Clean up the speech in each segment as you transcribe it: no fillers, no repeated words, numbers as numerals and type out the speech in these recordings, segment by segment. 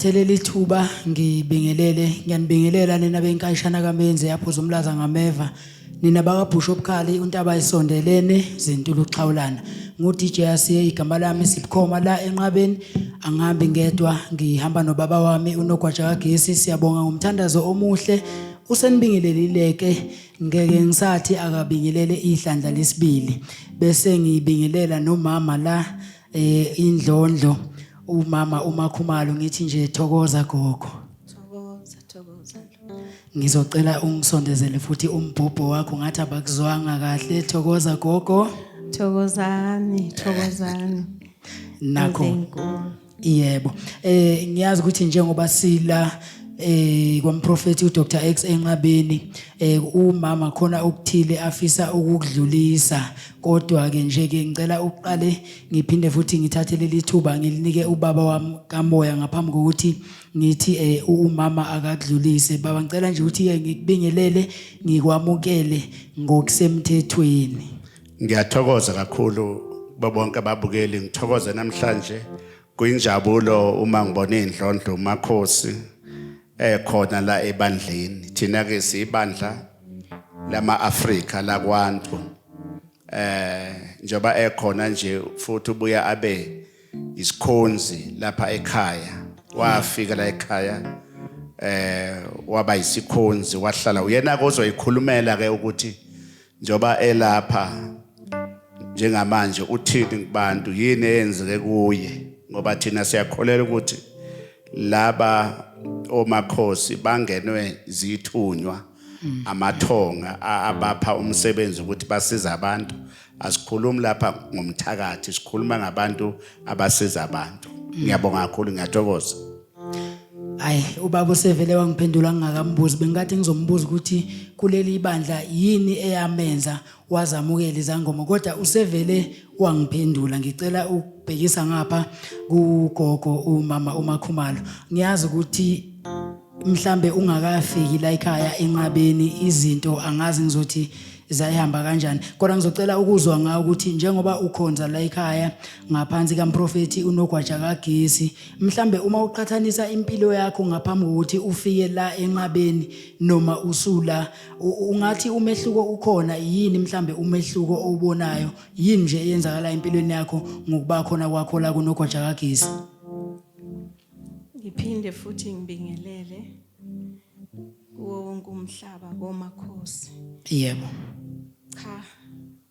ngithathele lithuba ngiyanibingelela nina benkayishana kaMenze yaphuza umlaza ngameva nina bakaBhusho Bukhali uNtaba isondelene Zintulu uXhawulana ngu-DJ Asiye igama lami Sibukhoma la enqabeni angihambi ngedwa ngihamba nobaba wami uNogwaja kaGesi siyabonga ngomthandazo omuhle usenibingelelileke ngeke ngisathi akabingelele ihlandla lesibili bese ngibingelela nomama la indlondlo umama uMakhumalo ngithi nje thokoza gogo Thokoza ngizocela ungisondezele futhi umbhobho wakho ngathi abakuzwanga kahle thokoza gogo thokozani nakho yebo ngiyazi ukuthi njengoba sila kwamprofeti uDr X enqabeni umama khona ukuthile afisa ukudlulisa kodwa ke nje ke ngicela uqale ngiphinde futhi ngithathele lithuba ngilinike ubaba wami kaMoya ngaphambi kokuthi ngithi umama akadlulise baba ngicela nje ukuthi ngikubingelele ngikwamukele ngokusemthethweni. Ngiyathokoza kakhulu bonke ababukeli ngithokoza namhlanje kuyinjabulo uma ngibona indlondlo uMakhosi khona la ebandleni thina ke sibandla lama Afrika la kwaNtu njoba ekhona nje futhi ubuya abe isikhonzi lapha ekhaya wafika la ekhaya waba isikhonzi wahlala uyena ozoyikhulumela ke ukuthi njoba elapha njengamanje uthini kubantu yini eyenzeke kuye ngoba thina siyakholela ukuthi laba omakhosi bangenwe zithunywa amathonga abapha umsebenzi ukuthi basiza abantu asikhulumi lapha ngomthakathi sikhuluma ngabantu abasiza abantu ngiyabonga kakhulu ngiyathokoza. Hayi ubaba usevele wangiphendula ngingakambuzi bengathi ngizombuza ukuthi kuleli ibandla yini eyamenza wazamukela izangoma kodwa usevele wangiphendula ngicela ukubhekisa ngapha kugogo umama uMakhumalo ngiyazi ukuthi mhlambe ungakafiki la ekhaya enqabeni izinto angazi ngizothi zayihamba kanjani kodwa ngizocela ukuzwa ngawo ukuthi njengoba ukhonza la ekhaya ngaphansi kaMprofeti uNogwaja kaGesi mhlambe uma uqhathanisa impilo yakho ngaphambi kokuthi ufike la enqabeni noma usula ungathi umehluko ukhona yini mhlambe umehluko obonayo yini nje eyenzakala empilweni yakho ngokuba khona kwakho la kuNogwaja kaGesi. Ngiphinde futhi ngibingelele wonke umhlaba komakhosi. Yebo. Cha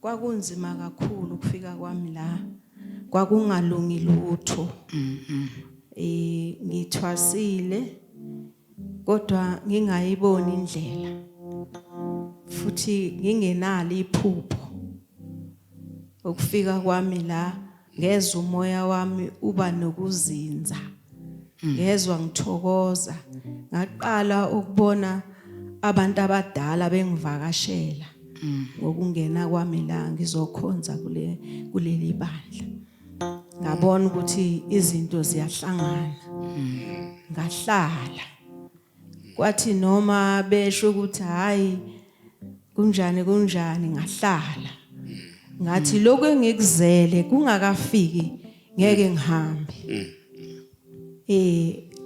kwakunzima kakhulu ukufika kwami la kwakungalungi lutho. Ngithwasile kodwa ngingayiboni indlela futhi ngingenalo iphupho ukufika kwami la ngezwe umoya wami uba nokuzinza ngezwe ngithokoza ngaqala ukubona abantu abadala bengivakashela ngokungena kwami la ngizokhonza kuleli bandla ngabona ukuthi izinto ziyahlangana ngahlala kwathi noma besho ukuthi hayi kunjani ngahlala ngathi lokho engikuzele kungakafiki ngeke ngihambe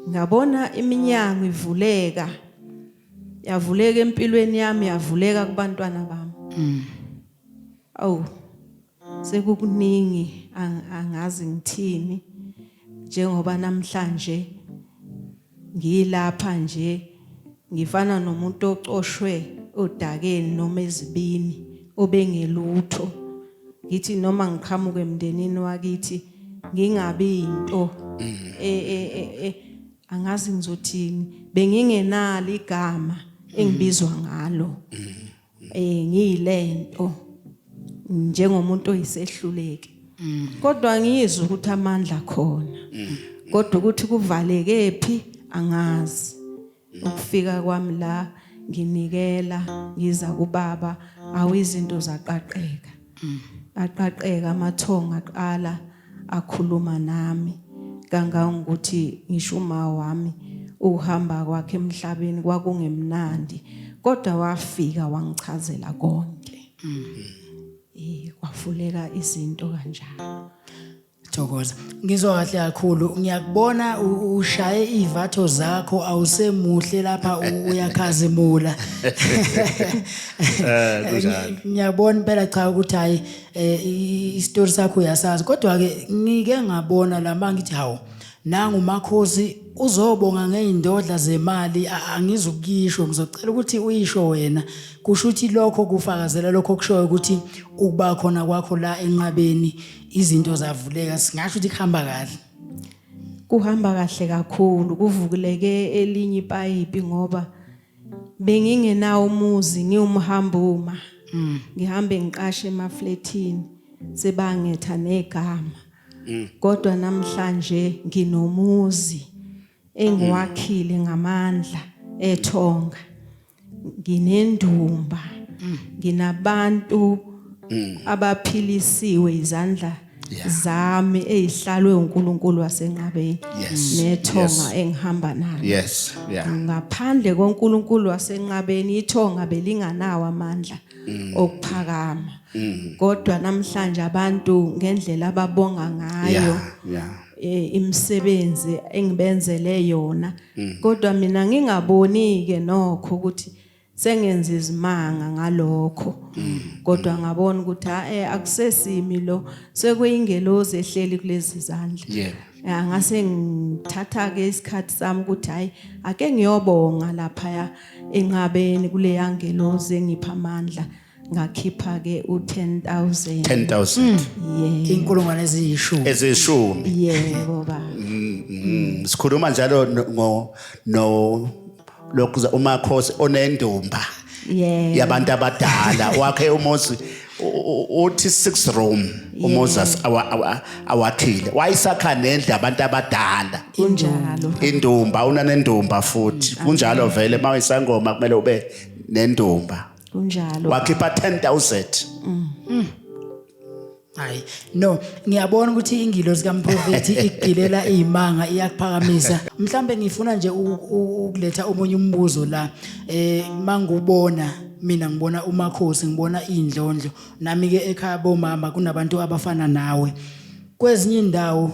ngabona iminyango ivuleka yavuleka empilweni yami yavuleka kubantwana bami sekukuningi angazi ngithini njengoba namhlanje ngilapha nje ngifana nomuntu ocoshwe odakeni noma ezibini obengelutho ngithi noma ngiqhamuke emndenini wakithi ngingabi into angazi ngizothini bengingenalo igama engibizwa ngalo ngiyilento njengomuntu oyisehluleke kodwa ngiyizwa ukuthi amandla khona kodwa ukuthi kuvaleke phi angazi ukufika kwami la nginikela ngiza kubaba awizinto zaqaqeka aqaqeka amathonga aqala akhuluma nami kangangokuthi ngisho uma wami uhamba kwakhe emhlabeni kwakungemnandi kodwa wafika wangichazela konke kwafuleka izinto kanjalo. ngiyathokoza ngizwa kahle kakhulu ngiyakubona ushaye ivatho zakho awusemuhle lapha uyakhazimula ngiyabona phela cha ukuthi hayi istory sakho uyasazi kodwa ke ngike ngabona lama ngithi hawo nangu uMakhosi uzobonga ngeindodla zemali angizukisho ngizocela ukuthi uyisho wena kusho ukuthi lokho kufakazela lokho kushoyo ukuthi ukuba khona kwakho la enqabeni izinto zavuleka singasho ukuthi kuhamba kahle kuhamba kahle kakhulu kuvukileke elinye ipayipi ngoba bengingenawo umuzi ngiwumhambuma ngihambe ngiqashe emafletini sebangetha negama kodwa namhlanje nginomuzi engiwakhile ngamandla eThonga nginendumba nginabantu abaphilisiwe izandla zami ezihlalwe uNkulunkulu wasenqabeni neThonga engihamba nalo ngaphandle koNkulunkulu wasenqabeni iThonga belinganawo amandla okuphakama kodwa namhlanje abantu ngendlela ababonga ngayo imisebenzi engibenzele yona kodwa mina ngingaboni ke nokho ukuthi sengenza izimanga ngalokho kodwa ngabona ukuthi akusesimi lo sekuyingelozi ehleli kulezi zandla ngase ngithatha ke isikhathi sami ukuthi hayi ake ngiyobonga lapha enqabeni kule yangelozi engipha amandla ngakhipha ke u10,000 inkulungwane eziyishumi yebo baba sikhuluma njalo no lokho uMakhosi onendumba yabantu abadala wakhe umuzi uthi 6 room uMoses awakhile wayisakha nendle abantu abadala kunjalo indumba unanendumba futhi kunjalo vele mawuyisangoma kumele ube nendumba kunjalo wakhipha 10,000 hayi no ngiyabona ukuthi ingilozi kaMprofeti igilela izimanga iyakuphakamisa mhlambe ngifuna nje ukuletha omunye umbuzo la mangubona mina ngibona uMakhosi ngibona indlondlo nami ke ekhaya bomama kunabantu abafana nawe kwezinye indawo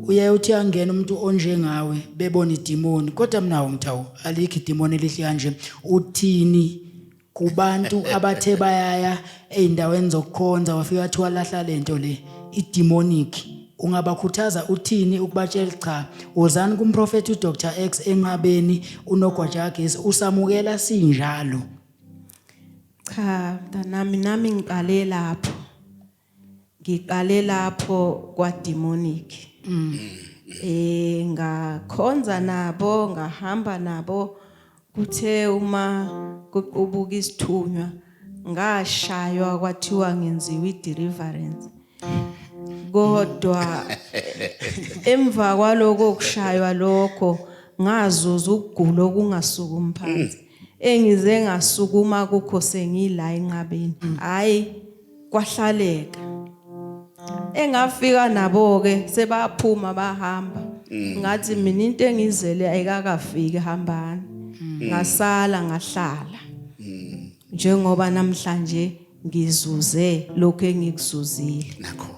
uyayothi angena umuntu onjengawe bebona idemoni kodwa mina ngithawu alikho idemoni elihle kanje uthini kubantu abathe bayaya eindaweni zokukhonza wafika athi walahla lento le idemonic ungabakhuthaza uthini ukubatshela cha wozani kumprofeti uDr X enqabeni unogwajagesi usamukela sinjalo cha nami ngiqale lapho kwa demonic ngakhonza nabo ngahamba nabo kuthe uma kuqubuka isithunywa ngashaywa kwathiwa ngenziwe ideliverance kodwa emva kwaloko kushaywa lokho ngazuza ukugula okungasukumi phansi engize ngasukuma kukho sengila enqabeni hayi kwahlaleka engafika nabo ke sebaphuma bahamba ngathi mina into engizele ayikakafiki hambani ngasala ngahlala njengoba namhlanje ngizuze lokho engikuzuzile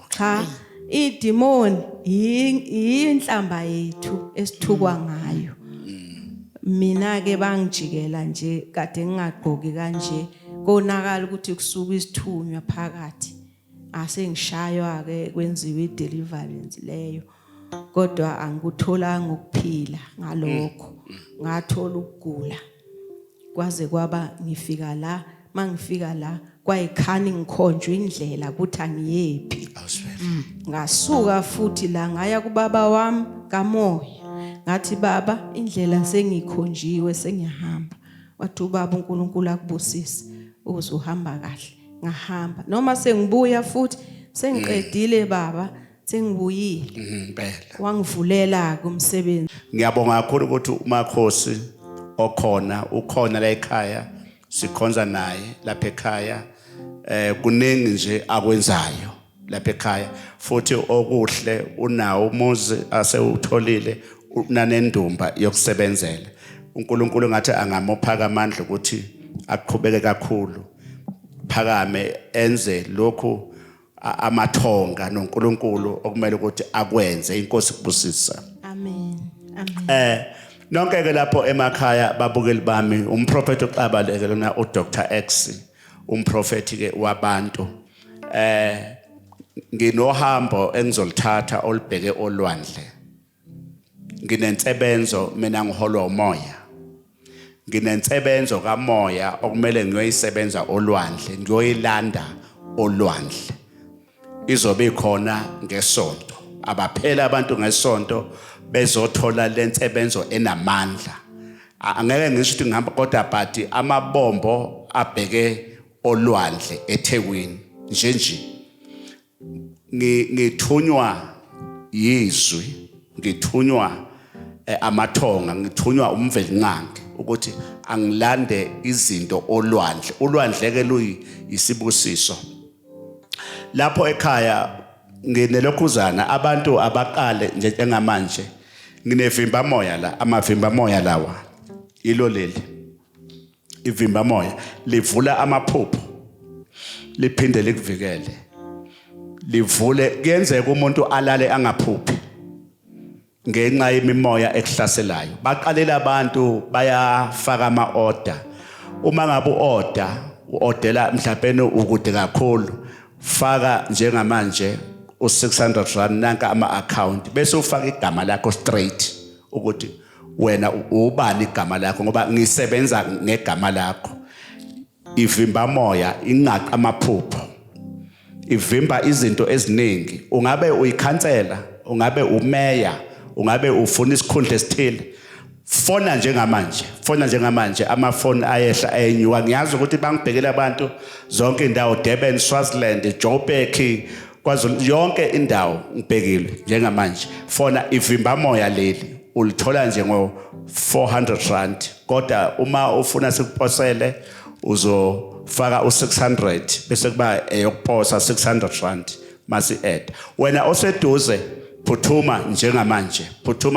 cha idemoni inhlamba yethu esithukwa ngayo mina ke bangijikela nje kade ngingagqoki kanje konakala ukuthi kusuka isithunywa phakathi asengishaywa ke kwenziwe ideliverance leyo kodwa angikutholanga ukuphila ngalokho ngathola ukugula kwaze kwaba ngifika la mangifika la kwayikhani ngikhonjwe indlela ukuthi angiyephi ngasuka futhi la ngaya kubaba wami kamoya ngathi baba indlela sengikhonjiwe sengiyahamba wathi ubaba uNkulunkulu akubusise uzohamba kahle ngahamba noma sengibuya futhi sengiqedile baba sengibuyile impela wangivulela kumsebenzi ngiyabonga kakhulu ukuthi uMakhosi ukhona la ekhaya sikhonza naye lapha ekhaya kuningi nje akwenzayo lapha ekhaya futhi okuhle unawo umuzi asewutholile unanendumba yokusebenzela uNkulunkulu ngathi angamophaka amandla ukuthi aqhubeke kakhulu phakame enze lokhu amathonga noNkulunkulu okumele ukuthi akwenze. Inkosi kubusisa. Amen. Amen. Nonke ke lapho emakhaya babukeli bami, umprofeti uXaba ke lona uDr X, umprofeti ke wabantu. Nginohambo engizolithatha olibheke olwandle. Nginensebenzo mina ngiholwa umoya. Nginensebenzo kamoya okumele ngiyoyisebenza olwandle, ngiyoyilanda olwandle. Izobe ikhona ngesonto. Abaphela abantu ngesonto bezothola lensebenzo enamandla. Angeke ngisho ukuthi ngihamba kodwa but amabombo abheke olwandle eThekwini nje. Ngithunywa yizwi, ngithunywa amathonga, ngithunywa umvelinqangi ukuthi angilande izinto olwandle. Ulwandle ke luyisibusiso. Lapho ekhaya nginelokhuzana abantu abaqale njengamanje nginevimba moya la, amavimba moya lawa ilo leli. Ivimba moya livula amaphupho, liphinde likuvikele, livule kuyenzeka umuntu alale angaphuphi ngenxa yemimoya ekuhlaselayo. Baqalela abantu bayafaka ama-order. Uma ngabe u-ordela mhlawumbe ukude kakhulu, faka njengamanje u600 nanka ama-account bese ufaka igama lakho straight ukuthi wena ubani igama lakho ngoba ngisebenza ngegama lakho. Ivimba moya ingaqa amaphupho, ivimba izinto eziningi. Ungabe uyikhansela, ungabe umeya, ungabe ufuna isikhundla esithile, fona njengamanje amafoni ayehla ayenyuka. Ngiyazi ukuthi bangibhekela abantu zonke indawo, Durban, Swaziland, Joburg, KwaZulu, yonke indawo ngibhekile njengamanje. Fona ivimba moya leli ulithola nje ngo-R400, kodwa uma ufuna sikuposele uzofaka u600 bese kuba eyokuposa R600 masi add. Wena oseduze phuthuma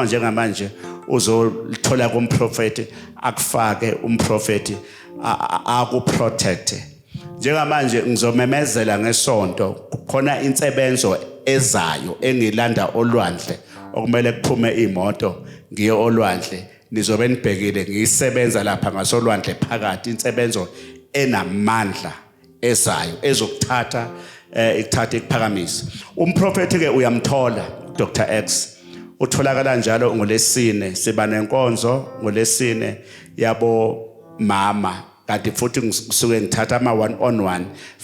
njengamanje uzolithola kumprofeti, akufake umprofeti akuprotect. Njengamanje ngizomemezela ngesonto khona insebenzo ezayo engilanda olwandle okumele kuphume imoto ngiye olwandle. Nizobe nibhekile ngiyisebenza lapha ngasolwandle phakathi, insebenzo enamandla ezayo ezokuthatha ikuphakamisa. Umprofeti ke uyamthola Dr X, utholakala njalo ngoLesine, siba nenkonzo ngoLesine yabo mama, kanti futhi ngisuke ngithatha ama-1-on-1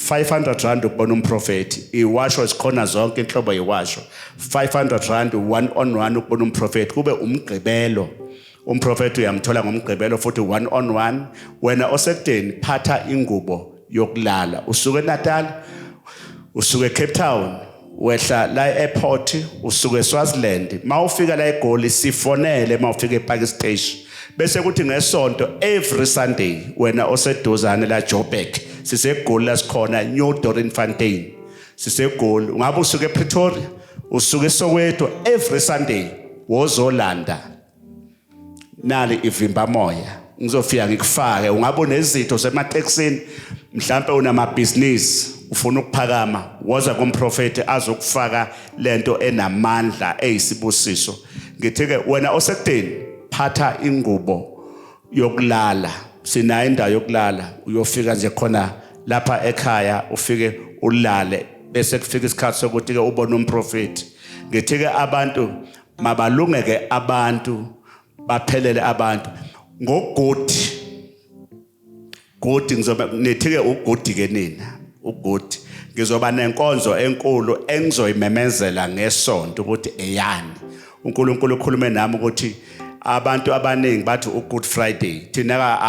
R500 ukubona umprofeti. Iwasho sikhona zonke inhlobo yiwasho R500 1-on-1 ukubona umprofeti, kube umgqibelo. Umprofeti uyamthola ngomgqibelo futhi 1-on-1. Wena osekudeni phatha ingubo yokulala, usuke eNatal, usuke eCape Town, wehla la e-airport, usuke eSwaziland, mawufika la eGoli sifonele mawufika ePark Station. Bese kuthi ngesonto every Sunday wena oseduzane la Joburg, siseGoli la sikhona New Doringfontein, siseGoli. Ungabe usuke ePretoria, usuke eSoweto, every Sunday wozolanda nali ivimba moya. Ngizofika ngikufake. Ungabe unezitho semateksini, mhlambe unamabhizinisi, ufuna ukuphakama, woza kumprofeti azokufaka lento enamandla eyisibusiso. Ngithi-ke wena osekudeni phatha ingubo yokulala, sinayo indawo yokulala, uyofika nje khona lapha ekhaya ufike ulale bese kufika isikhathi sokuthi-ke ubone umprofeti. Ngithi-ke abantu mabalungeke, abantu baphelele, abantu ngogodi ngizoba nithi-ke ugodi-ke nina ugodi. Ngizoba nenkonzo enkulu engizoyimemezela ngesonto ukuthi eyani uNkulunkulu ukhulume nami ukuthi abantu abaningi bathi uGood Friday, thina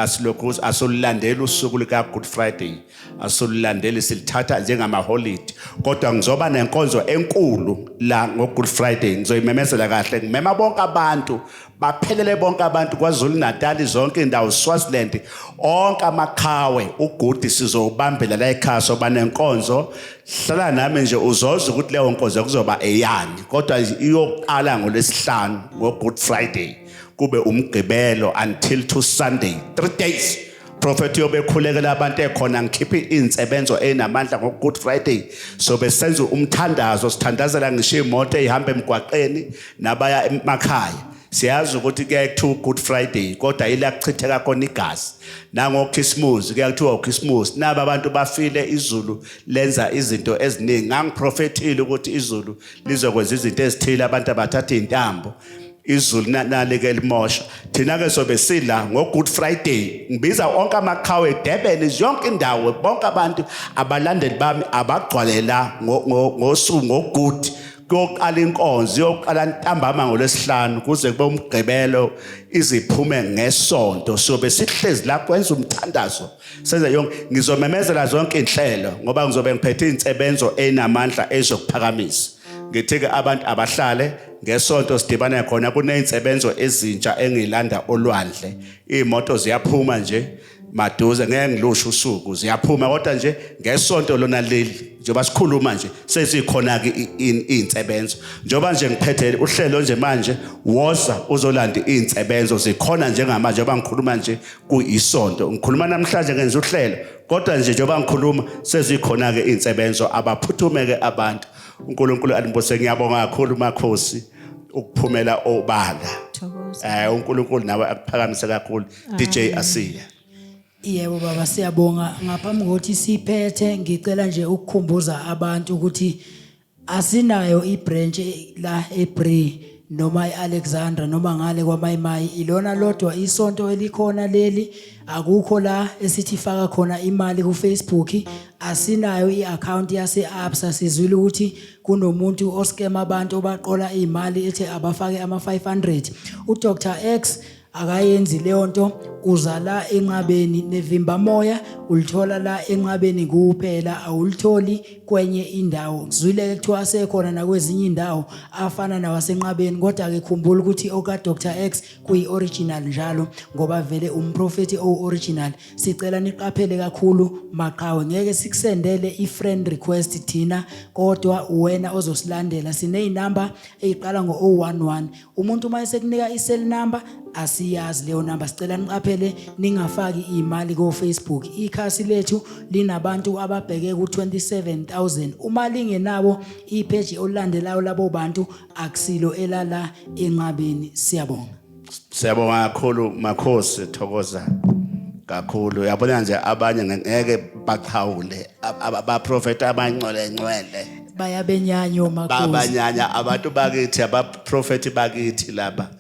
asilokhu asolulandela usuku lika Good Friday, asolulandela, silithatha njengama-holiday. Kodwa ngizoba nenkonzo enkulu la ngoGood Friday, ngizoyimemezela kahle, ngimema bonke abantu baphelele, bonke abantu KwaZulu Natal, zonke indawo, Swaziland, onke amakhawe, ugodi sizowubambela la ekhaya soba nenkonzo. Hlala nami nje uzoza ukuthi leyo nkonzo kuzoba eyani, kodwa iyoqala ngoLwesihlanu ngoGood Friday kube umgqibelo until to Sunday, 3 days Prophet yobe khulekela abantu ekhona ngikhiphe insebenzo enamandla ngo Good Friday so besenza umthandazo sithandazela ngisho imoto ehamba emgwaqeni nabaya emakhaya siyazi ukuthi kuya ku Good Friday kodwa ila kuchitheka khona igazi nango Christmas kuya kuthiwa Christmas naba abantu bafile izulu lenza izinto eziningi ngangiprofethile ukuthi izulu lizokwenza izinto ezithile abantu abathatha intambo izulu naleke limosha thina ke sobe sila ngo Good Friday ngibiza onke amaqhawe eDurban yonke indawo bonke abantu abalandeli bami abagcwalela ngosuku ngoGood koqala inkonzo yoqala ntambama ngolesihlanu kuze kube umgqibelo iziphume ngesonto sobe sihlezi la kwenza umthandazo senze yonke ngizomemezela zonke inhlelo ngoba ngizobe ngiphethe insebenzo enamandla ezokuphakamisa ngithi ke abantu abahlale ngesonto sidibana khona kuneyinsebenzo ezintsha engilanda olwandle imoto ziyaphuma nje maduze ngeke ngilusho usuku ziyaphuma kodwa nje ngesonto lona leli njengoba sikhuluma nje sesikhona ke insebenzo njengoba nje ngiphethe uhlelo nje manje woza uzolanda insebenzo zikhona njengamanje njengoba ngikhuluma nje kuyisonto ngikhuluma namhlanje ngenza uhlelo kodwa nje njengoba ngikhuluma sezikhona ke insebenzo abaphuthume ke abantu uNkulunkulu alimbose ngiyabonga kakhulu makhosi ukuphumela obala uNkulunkulu nawe akuphakamise kakhulu DJ Asiya. Yebo baba siyabonga ngaphambi kokuthi siphethe ngicela nje ukukhumbuza abantu ukuthi asinayo ibranch la eBree noma eAlexandra noma ngale kwaMayimayi ilona lodwa isonto elikhona leli akukho la esithi faka khona imali ku Facebook asinayo iaccount yase-Absa sizwile ukuthi kunomuntu oscam abantu obaqola imali ethi abafake ama 500 uDr X akayenzi leyo nto uza la enqabeni nevimba moya ulithola la enqabeni kuphela awulitholi kwenye indawo ngizwile kuthiwa sekhona nakwezinye indawo afana nawasenqabeni kodwa ke khumbula ukuthi oka Dr X kuyi original njalo ngoba vele umprofeti original sicela niqaphele kakhulu maqhawe ngeke sikusendele ifriend request thina kodwa wena ozosilandela sineyinamba eziqala ngo011 umuntu mayesekunika i-cell number asiyazi leyo number sicela niqaphele ningafaki imali ko Facebook ikhasi lethu linabantu ababheke ku 27000 uma lingenabo ipage olandelayo labo bantu akusilo elala enqabeni siyabonga kakhulu makhosi thokoza kakhulu yabona nje abanye ngeke baqhawule abaprofeti abangcwele bayabenyanyo makhosi babanyanya abantu bakithi abaprofeti bakithi laba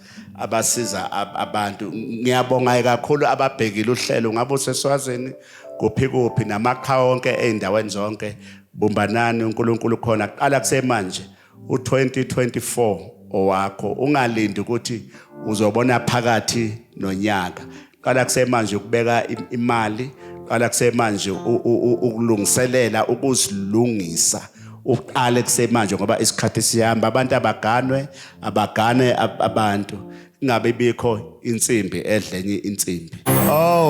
abasiza abantu ngiyabonga kakhulu ababhekile uhlelo ngabe useswazini kuphi namakha wonke eindaweni zonke bumbanani uNkulunkulu khona qala kusemanje u2024 owakho ungalindi ukuthi uzobona phakathi nonyaka qala kusemanje ukubeka imali qala kusemanje ukulungiselela ukuzilungisa uqale kusemanje ngoba isikhathi siyahamba abantu abagane abantu ingabe bikho insimbi edlenye insimbi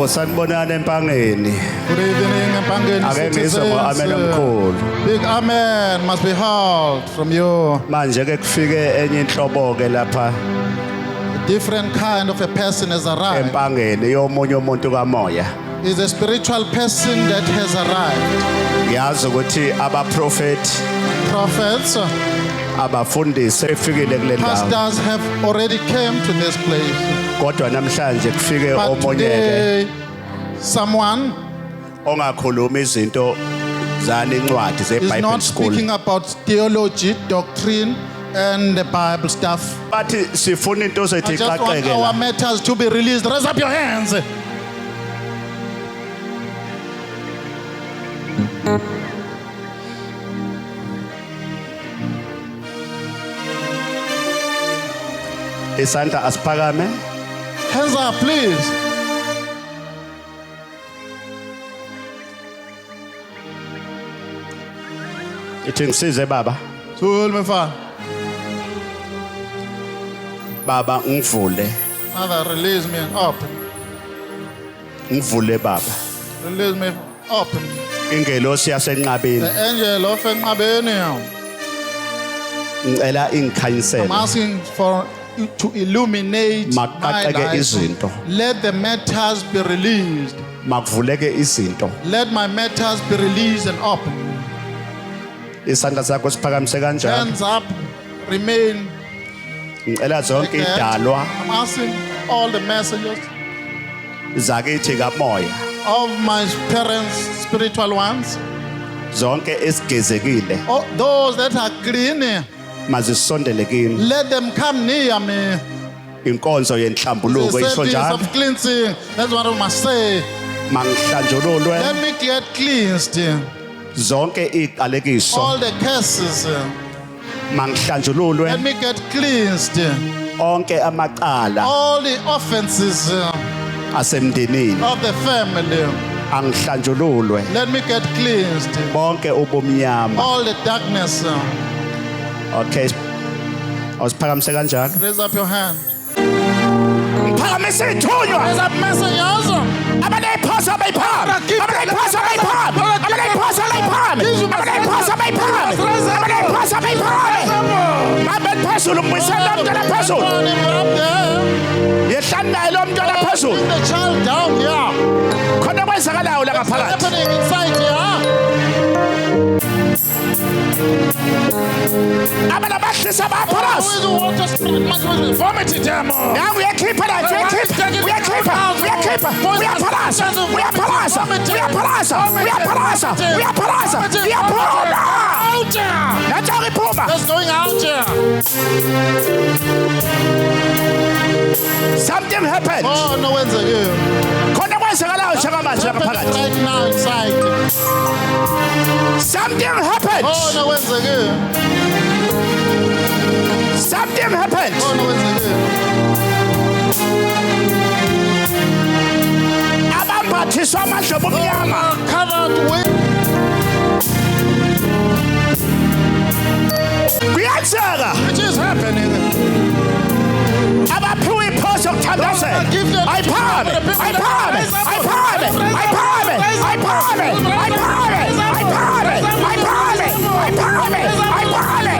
sanibonana empangeni Good evening, Empangeni ake ngizwe citizens. amen omkhulu Big amen must be heard from you. manje ke kufike enye inhlobo ke lapha A different kind of a person has arrived. empangeni yomunye umuntu kamoya Is a spiritual person that has arrived. ngiyazi ukuthi abaprofeti Prophets, abafundisi efikile kule ndawo pastors have already came to this place. kodwa namhlanje kufike But omunye ke today, someone ongakhuluma izinto zanincwadi is zeBible not school speaking about theology, doctrine, and the Bible stuff. bathi sifuna into I zethu just want iqaqeke our la matters to be released. Raise up your hands. isandla asiphakame Hands up, please. ithi ngisize baba Tul me fa. baba ngivule Father, release me open. ngivule baba Release me open. ingelosi yasenqabeni The angel of Enqabeni. ngicela I'm ingikhanyisele asking for to illuminate my Maqaqeke life. izinto. Let the matters be released. Makuvuleke izinto. Let my matters be released and open. Isandla sakho siphakamise kanjalo. Hands up, remain. Ngicela like zonke that. idalwa I'm asking all the messages zakithi kamoya. of my parents, spiritual ones, Zonke esigezekile all those that are clean, mazisondele kini. let them come near me. Inkonzo The yenhlambuluko isho service njalo. of cleansing, that's what I must say. Mangihlanjululwe Let me get cleansed. zonke iqalekiso. All the curses, Mangihlanjululwe let me get cleansed. onke amacala All the offenses asemndenini of the family, angihlanjululwe. let me get cleansed. Bonke ubumnyama. All the darkness, Okay. Awusiphakamise kanjalo. raise up your hand. Phakamise ithunywa. Raise up messengers. Abanayiphosa abayiphami. Abanayiphosa abayiphami. Abanayiphosa abayiphami. Abanayiphosa abayiphami. Abanayiphosa abayiphami. Babel phezulu mbuyisela umntwana phezulu. Up there. Yehlani naye lo mntwana phezulu. Bring the child down here. Khona kwenzakalayo la What's ngaphakathi. happening inside here? Abanabahlisa Who abaphalazi. is the water spirit? Vomit it, demon. Now uyakhipha la, uyakhipha. Uyaphalaza. Uyaphalaza. Uyaphalaza. Uyaphalaza. Uyaphalaza. Uyaphuma. Out here. Nathi iphuma. That's going out here. Something happened. Oh, no one's here. Khona kwenzakalayo njengamanje la Happening ngaphakathi. right now inside. Something happened. Oh, no one's here. Something happened. Oh, no one's here. Abambathiswa amandla obumnyama. Covered with. Kuyenzeka. It is happening. Abaphiwe iphoso yokuthandazela. Give them. Ayiphame. Ayiphame. Ayiphame. Ayiphame. Ayiphame. Ayiphame. Ayiphame. Ayiphame. Ayiphame.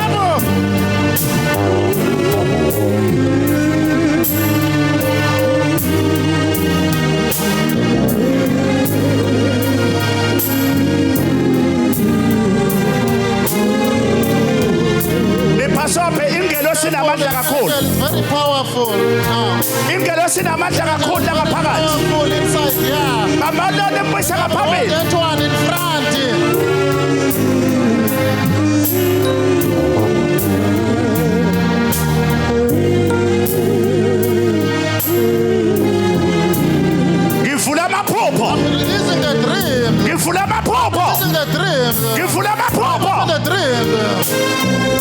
Lephasope ingelo sinamandla kakhulu. It's very powerful now. Ingelo sinamandla kakhulu la ngaphakathi. Powerful inside here. Bamalone mbuyisa Oh, ngaphambili. that one in front. Ngivula amaphupho. Releasing the dream. Ngivula amaphupho. Releasing the dream. Ngivula amaphupho. The dream.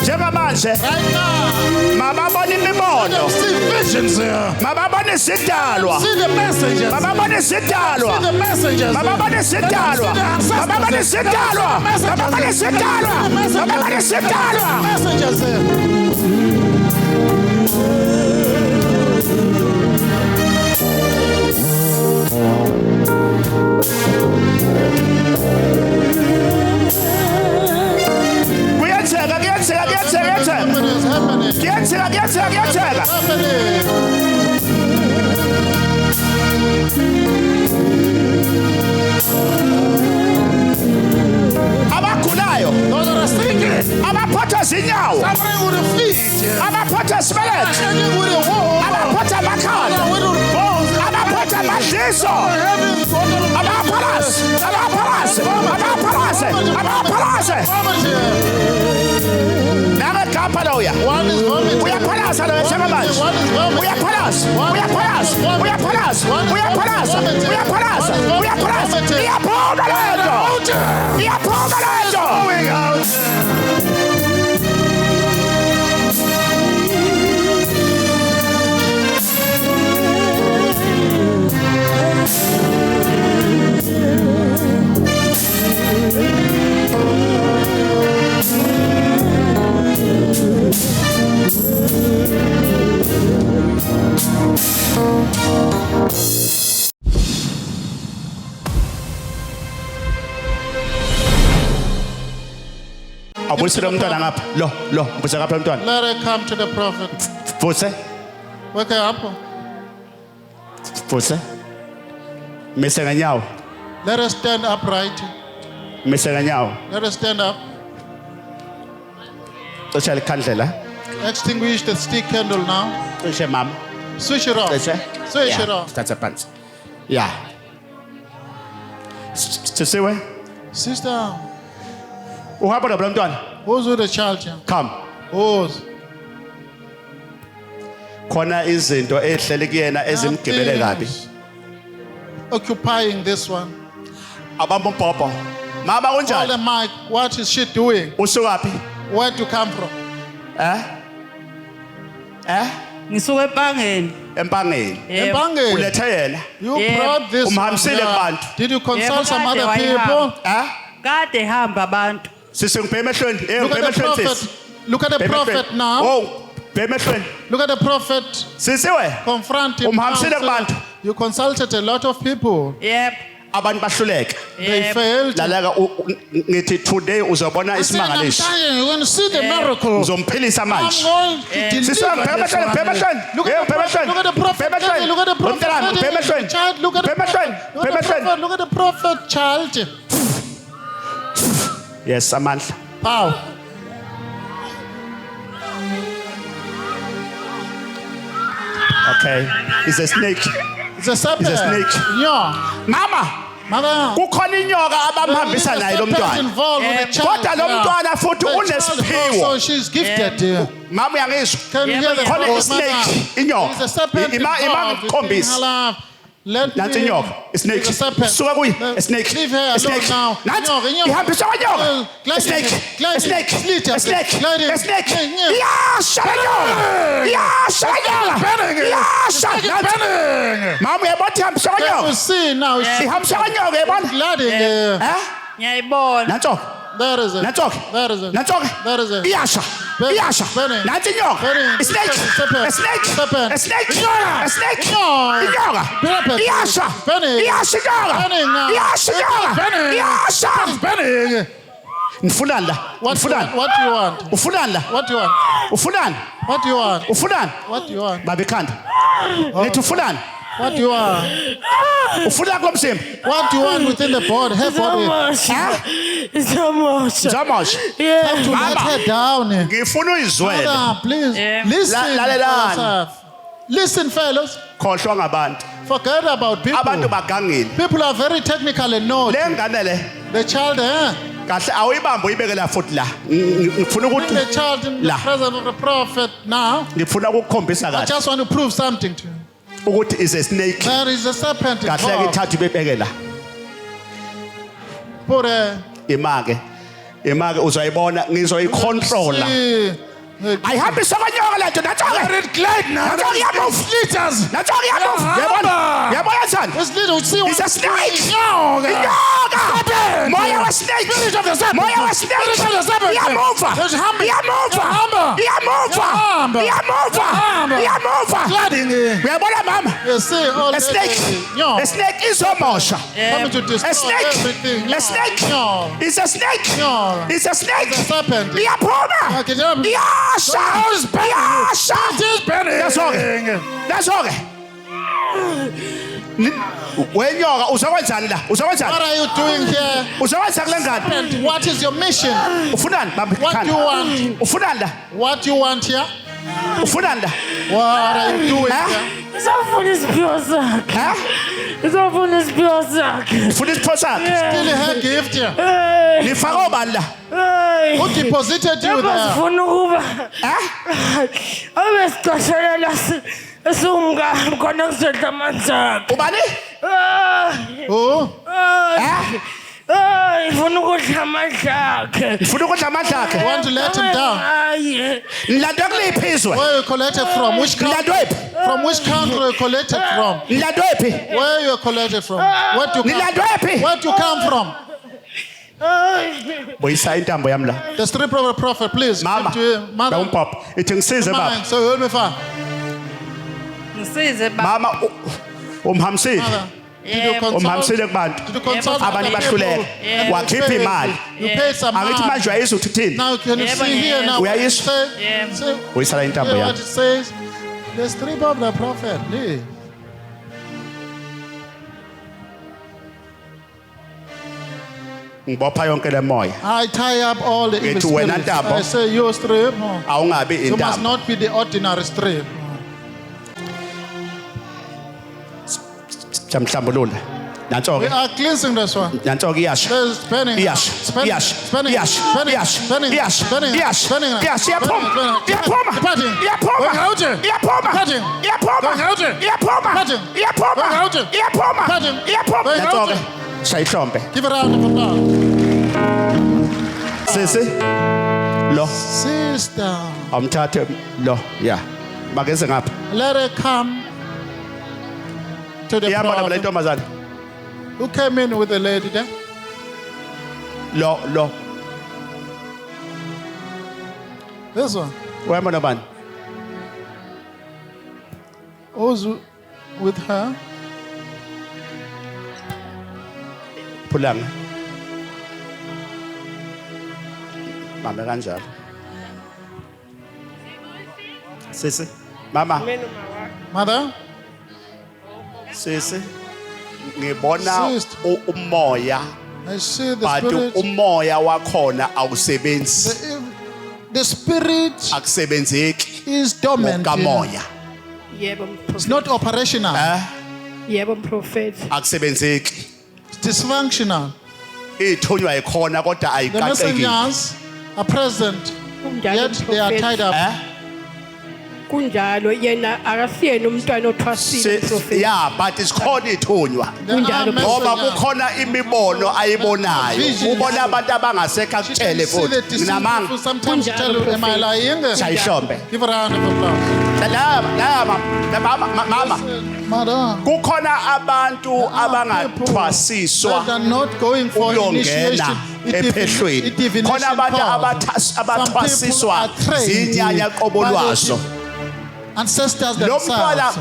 Njengamanje Right now. mababona imibono. See visions here. Mababona izidalwa. See the messages. Mababona izidalwa. See the messages. Mababona izidalwa. Mababona izidalwa. Mababona izidalwa. Mababona izidalwa. Messages here. Kuyenzeka, kuyenzeka, kuyenzeka, kuyenzeka. It's happening. Kuyenzeka, kuyenzeka, kuyenzeka. Happening. Abagulayo, Those that are sinking. abaphathwa zinyawo, Suffering with the feet. abaphathwa sibelethe, Shaking with the wall. abaphathwa amakhanda, With the bones. abaphathwa amadliso, Heavens. abaphalasi, abaphalasi, abaphalasi, abaphalasi. Vomit here. Nangegapha loya. One is vomiting. Uyaphalaza lo njengamanje. One is vomiting. Uyaphalaza, uyaphalaza, uyaphalaza, uyaphalaza, uyaphalaza, uyaphalaza. Iyaphuma lento. Iyaphuma lento. Awubuyisele umntwana ngapha. Lo, mbuyisa ngapha umntwana. Let her come to the prophet. Vuse. Wake up. Vusa. Mise ngenyawo. Let us stand upright. Mise ngenyawo. Let us stand up. Cisha likhandlela. Extinguish the stick candle now. Cishe mama. Switch it off. Cishe. Switch it off. Statsa phansi. Yeah. Sisiwe. Sister, Uhamba nobula mntwana. who's with the child here? Come. Who's? Khona izinto ehlele kuyena ezimgibele kabi. Things occupying this one. Abamba umbhobho. Mama Call kunjani? the mic. What is she doing? Usukaphi? Where to come from? Ngisuka ePangeni. Empangeni. Embangeni. Ulethe yena. You Yeah. brought this one Umhambisile here. kubantu. Did you consult Yeah, some kade other wayihamba. people? Kade hamba abantu. Sisi ngibheke emehlweni. Look Ngibheke at the emehlweni prophet. sisi. Look at the Bheke prophet emehlweni. now. Oh, bheke emehlweni. Look at the prophet. Sisiwe. Confront him. Umhambisile now, kubantu. sir. You consulted a lot of people. Yep. Abantu bahluleke. They Yep. failed. Lalela ngithi today uzobona I said, I'm isimangaliso. dying. You're going to see the miracle. Uzomphilisa I'm manje. going to Sisi deliver bheke this emehlweni, one. bheke emehlweni. Look at the prophet. Look at the prophet. Bheke emehlweni. Look at the prophet. Umntanami, bheke emehlweni. Child, look at the Bheke emehlweni. prophet. Look Bheke at the emehlweni. prophet. Look at the prophet, child. Yes, amandla. Pow. Okay. It's a snake. It's a serpent. It's a snake. Yeah. Mama, Mother. kukhona inyoka abamhambisa naye lo mntwana. Involved with the child. Kodwa lo mntwana futhi The child unesiphiwo. also, she's gifted. Mama uyangizwa? Can you Yeah, hear the but Khona voice, isnake, Mother? inyoka. There's a serpent Ima involved in ngikhombisa. her life. Let Nansi me- inyoka, isnake. There's a serpent. Suka kuyi, Let- a snake. Leave her A alone snake. now. Nansi Inyoka, inyoka. ihambisa kwanyoka. Glide A snake. it, glide A it, snake. split A it, snake. glide it. A snake. Yeah, yeah. Yasha kwanyoka. Yasha kwanyoka. Yasha. Mama uyabona ihambisa Can you kwanyoka. see now? She's Ihambisa kwanyoka uyabona? gliding. Ngiyayibona. Nansoke. There is it. Nansoke. There is it. Nansoke. There is it. Iyasha. Burning. Iyasha. Burning. Nansi inyoka. Burning. A snake. Serpent. A snake. Serpent. A snake. Inyoka. A snake. Inyoka. Inyoka. Serpent. Iyasha. Burning. Iyasha inyoka. Burning now. Iyasha inyoka. Burning. Iyasha. Burning. Nifunani la? What do you Nifunani? want? What do you want? Ufunani la? What do you want? Ufunani? What do you want? Ufunani? What do you want? Baba ikhanda. Nithi ufunani? What do you want? Ufuna kulo mzimba? What do you want within the body? Her body. Izamosha. Zamosha. Have to let Mama. her down. Ngifuna uyizwele. Mother, please Yeah. listen. Lalelani. for yourself. Listen, fellows. Khohlwa ngabantu. Forget about Abantu people. bagangile. People are very technical and know Le ngane le the child. kahle awuyibambe uyibeke la futhi la. Ngifuna Bring the ukuthi child in the La. presence of the prophet now. ngifuna ukukhombisa I kahle just want to prove something to you. ukuthi is a snake. There is a serpent Kahle ke involved. ithathu ibebeke la. Put a Imake uzoyibona ngizoyicontrola. Ayihambisa kwanyoka lento nathoke. glide now. Nathoke iyamove. Liters. Nathoke iyamove. Yabona? Yabona njani? This little see It's a snake. Inyoka. Inyoka. Moya wa snake. Moya wa snake. Iyamuva. Iyamuva. Iyamuva. Iyamuva. Iyamuva. Gliding. Uyabona mama? You see all A snake. No. A snake izomosha. Coming to destroy A snake. everything. A snake. No. It's a snake. No. It's a snake. It's a serpent. Iyaphuma. Okay, jump. Iyasha. Iyasha. That's okay. That's okay. Wenyoka uzokwenzani la? Uzokwenzani? What are you doing here? Uzokwenza kule ngane? And what is your mission? Ufunani bamba What do you ikhanda? want? Ufunani la? What do you want here? Ufunani la? What are you doing Huh? here? Izofuna isiphiwo sakhe. Ha? Izofuna isiphiwo sakhe. Ufuna isipho sakhe? Still her gift here. Hey. Nifake obani la? Hey. Who deposited you Lapha there? sifuna ukuba Ha? abe siqashelela esungami khona kuzodla amanzi akhe. Ubani? Who? Ha? Ifuna ukudla amandla akhe. Ufuna ukudla amandla akhe? Want to let him down? Hayi. Nilandwe kuliphi izwe? Where you collected from? Which country? Nilandwephi? From which country you collected from? Nilandwephi? Where you collected from? Where do you come? Nilandwephi? Where do you come from? Boyisa intambo yami la. The strip of a prophet, please. Mama. Speak to him. Mother. Bawumpapa. Ithi ngisize baba. Mine, so hold me far. Ngisize baba. Mama umhambisile. Mother. Did you Yebo. consult? Umhambisile kubantu. Did you consult Abantu other people? bahluleka. And Wakhipha you paid. imali. You paid some Angithi money. manje uyayizwa ukuthi thini? Now can you Yebo, see here yebo. now? what it Uyayizwa? say? Yebo. Say, Boyisa la intambo hear yami. what it says? The strip of the prophet. Leave. ngibopha yonke le moya I tie up all the evil Ngithi wena spirits. Ntambo. I say, you strip. awungabi You must intambo not be the ordinary strip. jamhlambulula nanso We ke are cleansing this one. nanso ke iyasha There's spinning. iyasha Spinning. iyasha Spinning. iyasha Spinning. iyasha Spinning. iyasha Spinning. iyasha Spinning. iyasha iyaphuma Spinning. iyaphuma Departing. iyaphuma Going out. iyaphuma Departing. iyaphuma Going out. iyaphuma Departing. iyaphuma Going out. iyaphuma Departing. iyaphuma Going nanso out. ke shayihlombe Give it a round of applause. sisi lo Sister, awumthathe lo ya makeze ngapha let her come to the iyabona le prophet. ntombazana Who came in with the lady there? lo This one. uyabona bani Who's with her? phulanga mama kanjalo sisi mama Mother? sisi ngibona Sister. umoya I see the but spirit. umoya wakhona awusebenzi The spirit akusebenzeki is dormant. kamoya Yebo It's mprofeti. not operational. Yebo mprofeti. akusebenzeki It's dysfunctional. ithunywa ikhona kodwa The ayiqaqeki messengers are present, Kunjalo yet they are tied mprofeti. up. Kunjalo yena akasiyena umntwana othwasile mprofeti. yeah but isikhona ithunywa There are Kunjalo ngoba messengers. kukhona imibono ayibonayo Visions. ubona abantu abangasekho She can akutshele see the futhi nginamanga deceitful. Sometimes she Kunjalo, tell you, am I prophet. lying? shayihlombe Give her a round of applause. mama Madam, kukhona abantu there are abangathwasiswa that are not going for ukuyongena initiation. ephehlweni Divination khona abantu power. abathwasiswa Some people are trained zinyanya qobo by the lwazo ancestors lo mntwana themselves.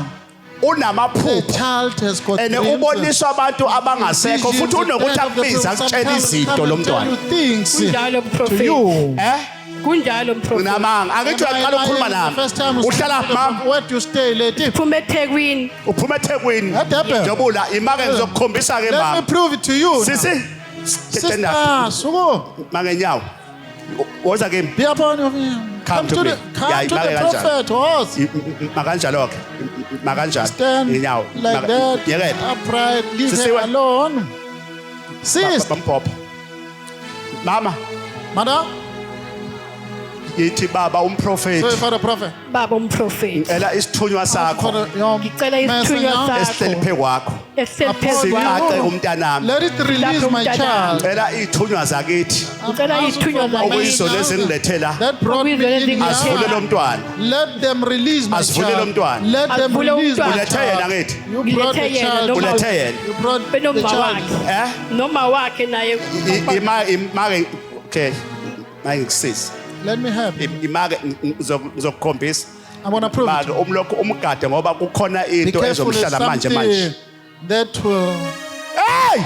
The unamaphupho child has got and dreams. uboniswa abantu abangasekho futhi unokuthi akubiza akutshela izinto lo mntwana Kunjalo to mprofeti. you. Kunjalo mprofeti. nginamanga angithi uyaqala ukukhuluma nami uhlala mama Where do you stay, lady? Phuma eThekwini. uphuma eThekwini Edurban. Jobula imake ngizokukhombisa ke Let me mama prove it to you. sisi Sister, tenda suko. mangenyawo woza kimi Be upon your Come to me. come Yeah, to the imake kanjalo. prophet. Horse. makanjalo ke makanjalo Stand inyawo like that. yekela Upright. Leave Sisi, her wena. alone. Sis, bamphopha mama madam. yithi baba Sorry umprofeti for the prophet. Baba umprofeti. ela isithunywa For sakho your Ngicela isithunywa messenger. esihleli sakho. phe kwakho Esiphethe siqaqe kwakho. umntanami Let it release Lapho my umntana. child. ela izithunywa zakithi Ngicela isithunywa zakithi. okuyizona ezingilethela That brought me Okuyizona in here. asivule lo mntwana Let them release my Asivule lo child. mntwana. Let them Asivule release my umntwana. ulethe yena child. ngithi You brought the Ulethe yena child. noma- ulethe yena You brought the Benoma child. wakhe. Noma wakhe naye. imake okay mayengikusiza Let me help. imake ngizokukhombisa I want to prove make it. umlokhu umgade ngoba kukhona Be into careful, it's ezomhlala manje manje something that will hey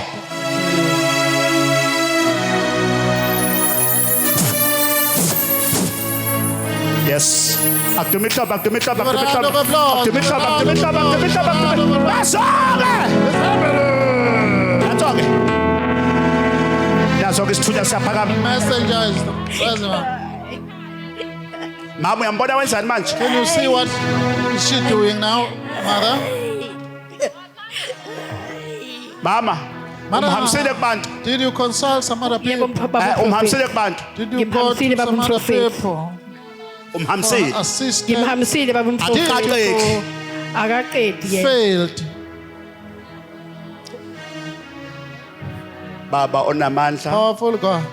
yes akumihlaba akumihlaba Give a round of akumihlaba applause. akumihlaba Give a round of akumihlaba applause. akumihlaba basoke yasoke yasoke isithunya siyaphakama messenger is present. mama uyambona wenzani manje Can you see what is she doing now, mother? mama Mama. umhambisile kubantu Did you consult some other Yebo people? baba umhambisile umprofeti. kubantu Did you go Ngimhambisile to baba some other umprofeti. people? umhambisile Assistant Ngimhambisile baba umprofeti. Akaqedi. Akaqedi yena. failed. baba onamandla Powerful God.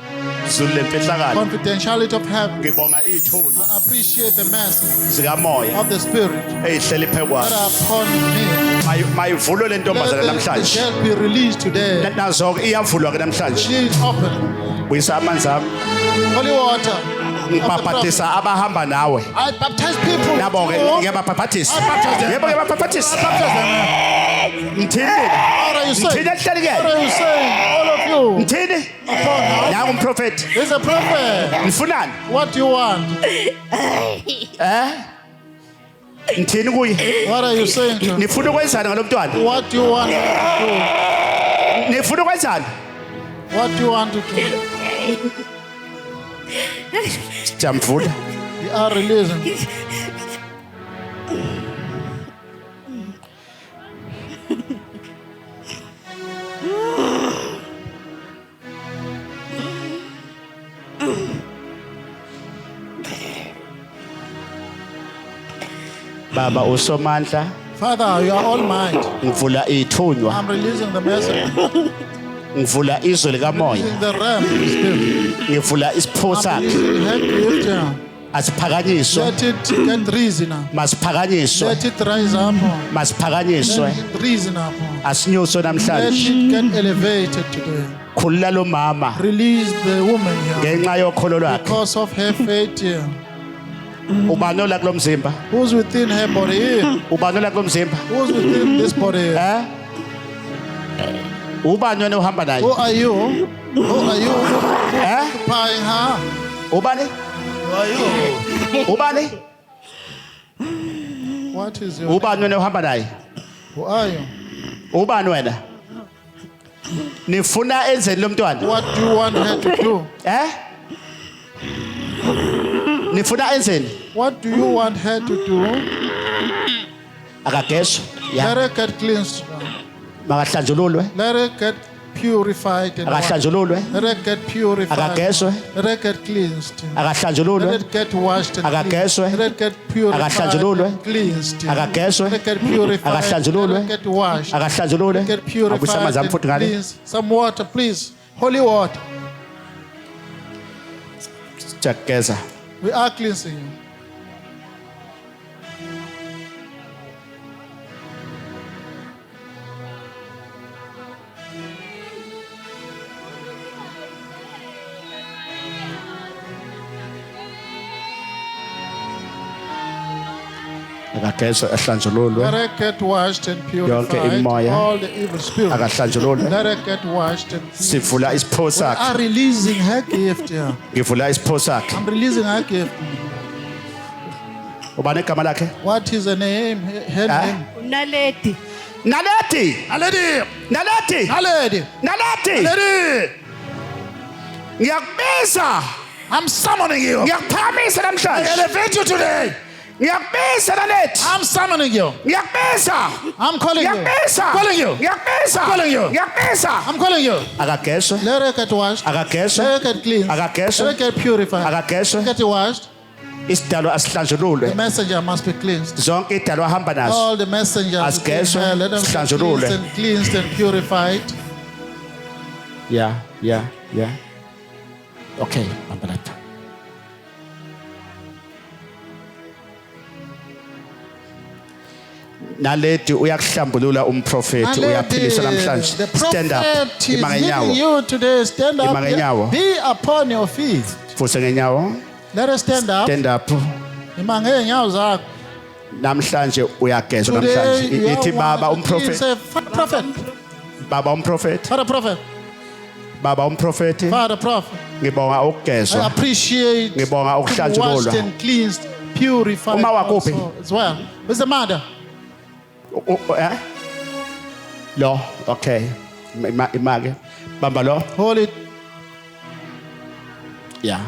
zulu lemfihlakalo Confidentiality of heaven. ngibonga ithunya I appreciate the message zikamoya of the Spirit eyihleli phe that kwazo are upon me. mayivulwe le ntombazana Let the namhlanje gate be released today. nazo iyavulwa ke namhlanje Release open. buyisa amanzi ami Holy water. of the prophet. ngibhabhathisa abahamba nawe I baptize people. nabo ke too. ngiyababhabhathisa I baptize them. yebo ngiyababhabhathisa I baptize them. ngithini What are you saying? ngithini What ehlelikele are you saying? All of you. ngithini Upon her. nangu umprofeti There's a prophet. ngifunani What do you want? Ngithini kuye? What are you saying to him? Nifuna ukwenzani ngalomntwana? What do you want to Nifuna ukwenzani? do? What do you want to do? Jamvula. We are releasing. Baba usomandla, Father, you are all might. ngivula ithunywa, I'm releasing the message. ngivula izwi likamoya, Releasing the realm of the spirit. ngivula isipho I'm sakhe, releasing head gift. asiphakanyiswe, Let it get risen up. masiphakanyiswe, Let it rise up. masiphakanyiswe, Let it risen up. asinyuswe Let namhlanje. it get elevated today. Khulula lo mama Release the woman here ngenxa yokholo lwakhe. because of her faith here. Ubani ola kulo mzimba? Who's within her body here? Ubani ola kulo mzimba? Who's within this body here? Eh? Ubani wena uhamba naye? Who are you? Who are you Eh? occupying her? Ubani? Who are you? Ubani? What is your Ubani wena uhamba naye? Who are you? Ubani wena? Nifuna enzeni lo mntwana? What do you want her to do? Eh? Nifuna enzeni? What do you want her to do? Akagezwe. Let Ya. her get cleansed. Makahlanjululwe. Let her get purified. And washed. Akahlanjululwe. Let her get purified. Akagezwe. Let her get cleansed. Let Akahlanjululwe. it get washed and Akagezwe. cleansed. Let it get purified Akahlanjululwe. and cleansed. Akagezwe. Let it get purified. Akahlanjululwe. Let it get washed. Akahlanjululwe. Get purified Abuyisa amanzi and amfuthi ngale. cleansed. Some water, please. Holy water. Jakeza. We are cleansing you. Akagezwe ahlanjululwe. Let her get washed and Yonke purified. imimoya. All the evil spirits. Akahlanjululwe. Let her get washed and cleansed. Sivula isipho We sakhe. are releasing her gift here. Ngivula isipho sakhe. I'm releasing her gift. Ubani igama lakhe? What is her name? Her name? Unaledi. Naleti. Naledi. Naleti. Naledi. Naleti. Naledi. Ngiyakubiza. I'm summoning you. Ngiyakuphakamisa I namhlanje. elevate you today. Ngiyakubiza Naleti. I'm summoning you. Ngiyakubiza. I'm calling you. Ngiyakubiza. Calling you. Ngiyakubiza. Calling you. Ngiyakubiza. I'm calling you. Akagezwe. Let her get washed. Akagezwe. Let her get cleansed. Akagezwe. Let her get purified. Akagezwe. Get washed. Isidalwa asihlanjululwe. The messenger must be cleansed. Zonke idalwa ahamba nazo. All the messengers, Asgezwe, let them be sihlanjululwe. cleansed and cleansed and purified. Yeah. Okay, hamba lapha. Naledi uyakuhlambulula umprofeti uyaphilisa namhlanje. The Stand up. prophet is Ima leading ngenyawo. you today. Stand Ima up. ngenyawo. Be upon your feet. Futhi ngenyawo. Let us stand up. Stand up. Ima ngenyawo zakho. Namhlanje uyagezwa Today namhlanje. you Ithi are baba one. umprofeti. Say, Father prophet. Baba umprofeti. Father prophet. Baba umprofeti. Father prophet. Ngibonga I ukugezwa. appreciate Ngibonga to be washed ukuhlanjululwa. and cleansed, purified Uma wakuphi? also as well. Where's the mother? Eh? Lo, okay. Imake. Bamba lo. Hold it. Yeah.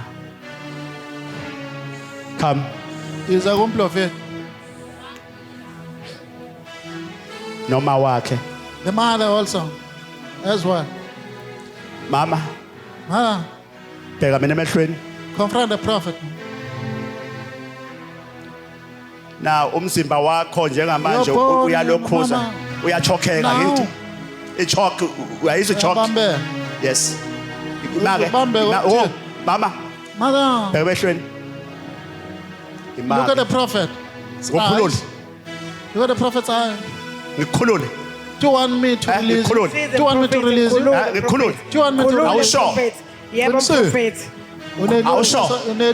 Come. Is a prophet. Noma wakhe. The mother also as well. Mama, Mother, bheka mina emehlweni. confront the prophet. Na umzimba wakho njengamanje Your body, uyalokhuza. mama. Uyachokheka Now. ngithi. Ichok, uyayizwa ichok? Bambe. Yes. Imake. Ubambe Na- ukuthi- oh, mama, Mother, bheka emehlweni. look at the Imake. prophet. Ngokhulule. Look at the prophet's eye. Ngikhulule. Do you want me to release you? Ngikhulule. Do you want me to release you? Ngikhulule. Do you want me to Khulula release you? Awusho. prophet. Yebo Sir. prophet. Awusho.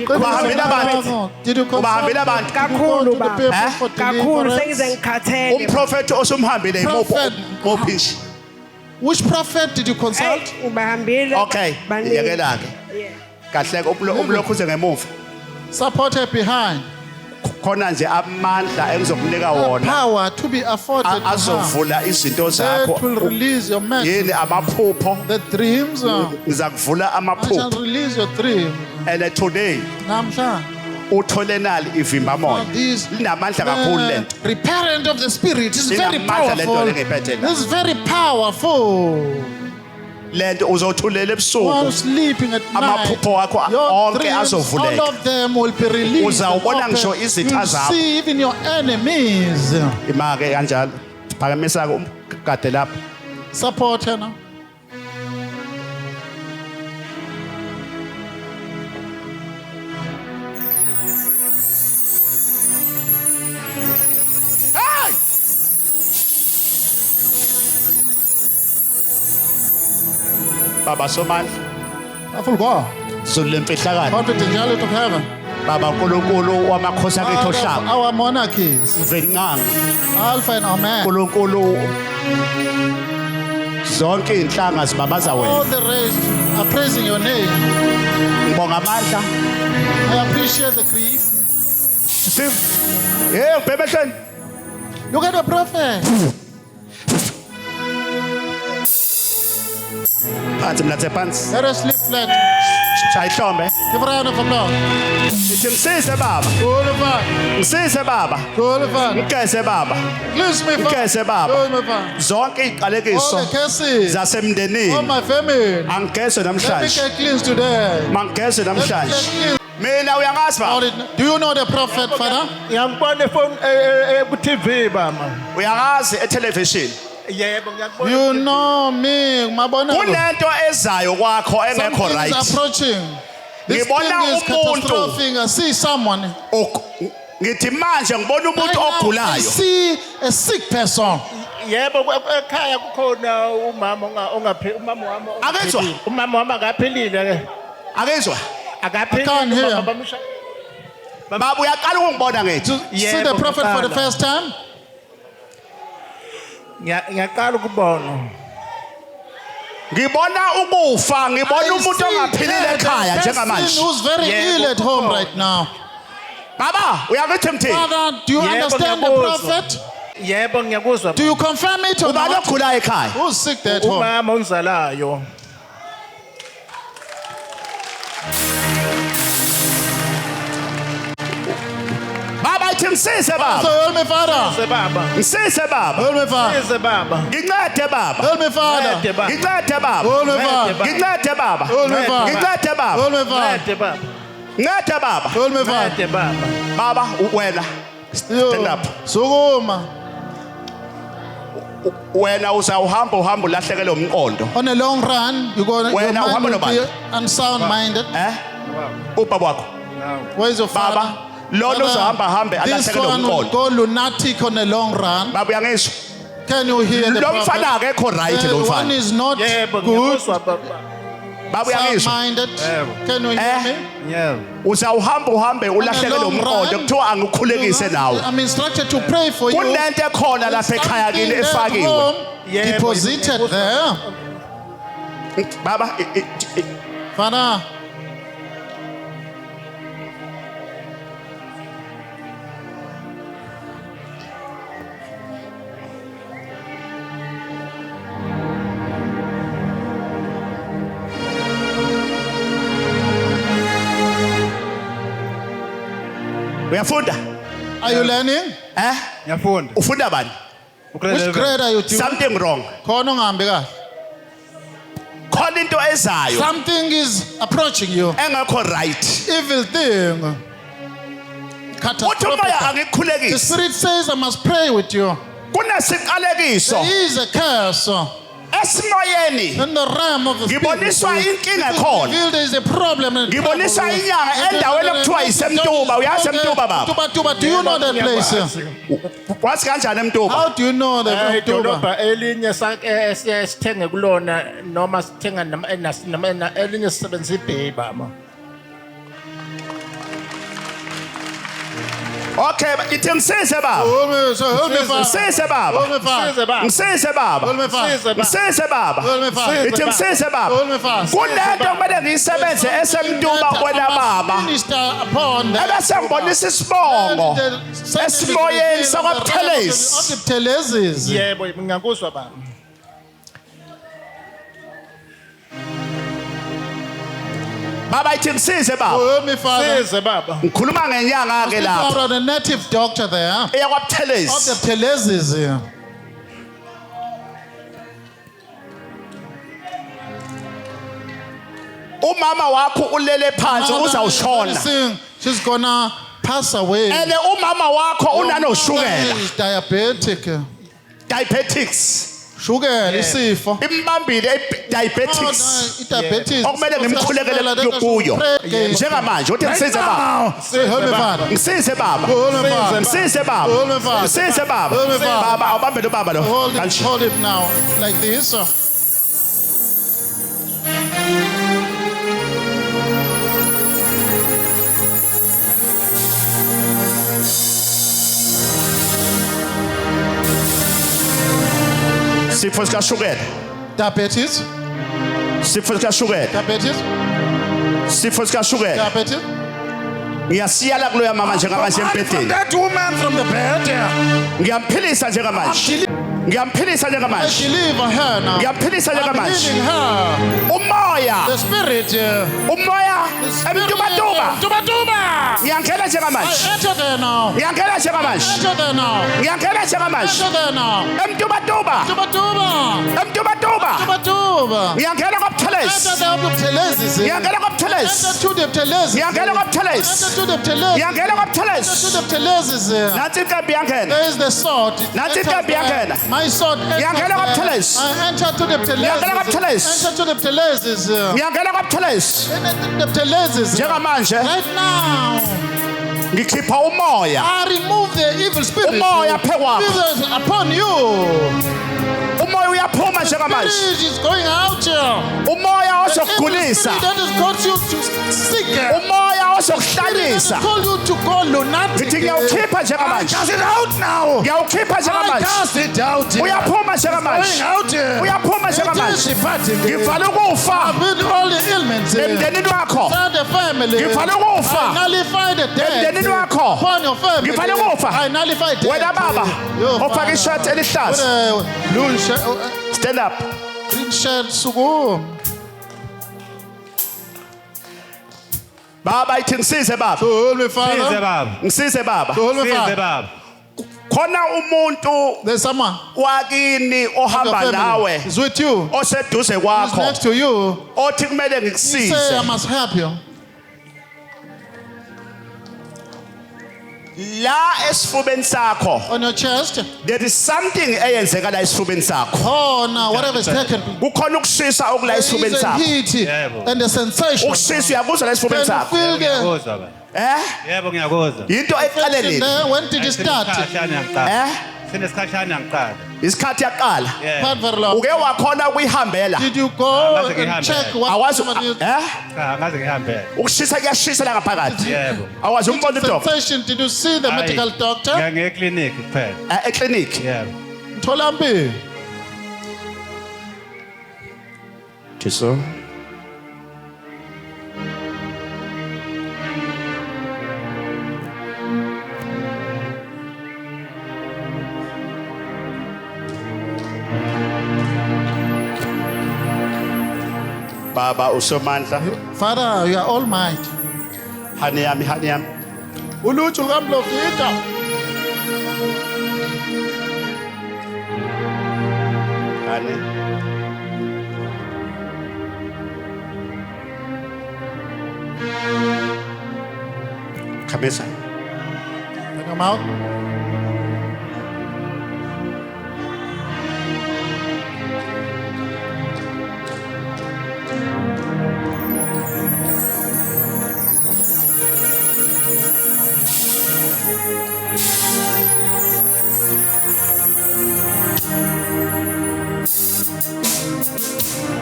Ubahambela abantu. Did you consult Ubahambela abantu. Kakhulu the baba. people for Kakhulu sengize deliverance? ngikhathele. Umprofeti osumhambile Prophet. mophinshi. Which prophet did you consult? Hey, ubahambile. Okay, baningi. yekela ke. Yeah. Kahle umlokhu uze ngemuva. Support her behind. khona nje amandla engizokunika wona power to be afforded to her. azovula izinto That zakho will release your message. yini amaphupho The dreams. ngizakuvula I shall amaphupho release your dream. and today Namhla. utholenali ivimba moya This linamandla kakhulu lento reparent of the spirit is very Inamandla lento powerful. engiphethe la. This is very powerful. lento uzothulela While ebusuku sleeping at night, amaphupho wakho your onke dreams, azovuleka. all of them will be released. Uzawubona and ngisho open. izitha You'll zakho. see even your enemies. imake kanjalo phakamisa umgade lapha Support her now. hey baba somandla Powerful God. zulu lemfihlakalo Prophet angelic of heaven. baba uNkulunkulu wamakhosi akithi Father of ohlanga our monarchies. mvenqanga Alpha and Omega. uNkulunkulu zonke inhlanga zibabaza All wena the raised are praising your name. ngibonga amandla I appreciate the grief. Steve hey ubhebehleni Look at the prophet. phansi mlathe phansi Let us sleep flat. shaya ihlombe Give a round of applause. ithi ngisize baba Glorify. ngisize baba Glorify. ngigeze baba Cleanse me, Ngigeze, Father. Baba. Glorify. zonke All iziqalekiso the curses. All zasemndenini my family. angigeze Let me namhlanje get cleansed today. mangigeze Let me get namhlanje cleansed. mina uyangazi All baba it- Do you know the prophet, Father? Ngiyambona efoni ku-TV bama. uyangazi etelevision Yebo ngiyakubona. You know me, Mabona. kunento ezayo kwakho engekho Something is right approaching. This thing Ngibona is umuntu. catastrophic. I see someone. ngithi manje ngibona umuntu Right now, I ogulayo see a sick person. Yebo ekhaya kukhona umama umama wami. Akezwa? Umama wami akaphilile ke. akezwa Akaphilile. I can't hear. Baba bamsha- baba uyaqala ukungibona ngithi To see Yebo, the prophet for the ngaqala. first time. Ngiyaqala ukubona. ngibona ukufa ngibona I umuntu see ongaphilile there, ekhaya the njengamanje person who's very Yebo, ill at home kukhona. right now. baba uyakithi mthini Father, do you Yebo, understand the ngiyakuzwa. prophet? Yebo ngiyakuzwa. Do you confirm it or ubani not? ogulayo ekhaya Who's sick there at home? Umama ongizalayo. baba ithi ngisize So baba help me, Father. Size baba. ngisize baba Help me, Father. Size baba. ngincede baba Help me, Father. Ncede baba. ngincede baba Help me, Father. ngincede baba Help me, Father. ngincede baba Help me, Father. Ncede baba. ncede baba Help me, Father. Ncede baba. baba wena stand up Sukuma. wena uzawuhamba uhamba ulahlekelwe umqondo On a long run, your Wena mind uhamba will be nobani? unsound-minded. ubaba wakho Where is your father? baba lona uzohamba hambe This alahlekelwe one will umqondo go lunatic on a long run. baba uyangizwa Can you hear the lo prophet? mfana akekho right lo The one mfana is not Yebo good, ngiyakuzwa baba. baba uyangizwa sound-minded. Can you hear me? Yebo. uzawuhamba uhambe ulahlekelwe long umqondo run, kuthiwa angikhulekise nawe I'm instructed to pray for you. kunento ekhona lapha ekhaya kini Something at efakiwe home Yebo, deposited yebo. there. baba Father, uyafunda are you learning? Ngiyafunda. ufunda bani Which grade are you doing? something wrong Khona ungahambi kahle. khona into ezayo Something is approaching you. engekho right Evil thing. uthi umoya Catastrophic. The angikukhulekise Spirit says I must pray with you. kunesiqalekiso There is a curse esimoyeni in the realm of the spirit. Ngiboniswa inkinga People ekhona. reveal there is a problem. and Ngiboniswa trouble. inyanga endaweni okuthiwa yisemtuba. Uyazi emtuba, baba? Tuba, do you know that place? wazi kanjani emtuba How do you know the Tuba? idolobha elinye sithenge kulona noma sithenga elinye sisebenzisa ibheyi baba. Okay, ithi ngisize baba. Hold me, so hold me fast. Ngisize baba. Hold me fast. Ngisize baba. Hold me fast. Ngisize baba. Hold me fast. Ithi ngisize baba. Hold me fast. Kunento kumele ngiyisebenze esemntuba wena baba. Minister upon the Ebese ngibonisa isibongo esimoyeni sakwaButhelezi. of the Buthelezis. Yebo, ngiyakuzwa baba. Baba ithi ngisize baba. Hold me, Father. Size baba. Ngikhuluma ngenyanga ke lapha. Father, the native doctor there of the eyakwaButhelezi. Buthelezis here. Umama wakho ulele phansi uzawushona. Medicine, she's gonna pass away. Ene umama wakho unanoshukela. She's diabetic. Diabetics. Sugar, isifo. Imbambile diabetics. Diabetes. Okumele ngimkhulekele kuyo. Njengamanje uthi ngisize baba. Say, hold me, Father. Ngisize baba. Hold me, Father. Ngisize baba. Hold me, Father. Ngisize baba. Hold me, Father. Baba awubambe lo baba lo. Hold it now, like this. Sifo sikashukela. Diabetes. Sifo sikashukela. Diabetes. Sifo sikashukela. Diabetes. Ngiyasiyala kuloya mama njengamanje empedeni. That woman from the bed. Ngiyamphilisa njengamanje. Ngiyamphilisa I njengamanje. deliver her now. Ngiyamphilisa I'm njengamanje. healing her. Umoya. The spirit. Umoya emntubatuba. Ngiyangena I njengamanje. enter there now. Ngiyangena njengamanje. Enter there now. Ngiyangena njengamanje. Enter there now. Emntubatuba. Tuba. Ngiyangena Enter kwaButhelezi. the Buthelezis. Ngiyangena kwaButhelezi. Enter to the Buthelezis. Ngiyangena kwaButhelezi. Enter to the Buthelezis. Ngiyangena Enter kwaButhelezi. to the Buthelezis. Nansi intombi yangena. There is the sword. Nansi Enter intombi there. yangena. My sword. Ngiyangena kwaButhelezi. I enter to the Ngiyangena kwaButhelezi. Buthelezis. Enter to the Buthelezis. Ngiyangena kwaButhelezi. Enter the Buthelezis. Njengamanje Right now, ngikhipha umoya. I remove the evil spirit Umoya phekwa. upon you. Umoya uyaphuma njengamanje. Spirit is going out. Umoya The evil ozokugulisa. spirit that has got you to sick. Umoya ozokuhlalisa. Call you to go lunatic. Ngithi ngiyawukhipha njengamanje. Cast it out now. Ngiyawukhipha njengamanje. Cast it out. Uyaphuma njengamanje. Going out. Uyaphuma njengamanje. Ngivala ukufa With all the ailments. emndenini wakho. Inside the family. Ngivala ukufa I nullify the emndenini death wakho. upon your family. Ngivala ukufa. I nullify death. Wena baba Yo, ofaka Father. ishati elihlaza. With a blue shirt, Stand up. green shirt, sugo. Baba ithi ngisize baba. Hold me, Father. baba. Ngisize baba. Hold me, Father. baba. Khona umuntu There's someone. wakini Your ohamba family nawe is with you. oseduze He's kwakho next to you. othi kumele You say, I ngikusize. must help you. La esifubeni sakho On your chest. there is something eyenzeka la esifubeni sakho. Oh, now whatever is taken. Kukhona ukushisa okula There esifubeni is a sakho. heat and a sensation. Ukushisa uyakuzwa la esifubeni Can you sakho. feel the Ngiyakuzwa baba. Eh? Ngiyakuzwa. Into eqale sensation nini? there? When did it start? Eh? Sinesikhashana ngiqala. Isikhathi yaqala. Not very long. Uke wakhona ukuyihambela. Did you go Ngaze and ngihambe. check what Awazi somebody eh? Cha, ngaze ngihambele. Ukushisa kuyashisa la ngaphakathi. Yebo. Awazi umbona udokotela sensation? Did you see the medical doctor? Ngiya ngeclinic kuphela. eclinic. Yebo. Mtholampilo. Jesu. Baba usomandla. Father, you are almighty. Hani yami. Uluchu lukamlofita. Hani. Kabisa. Bring him out.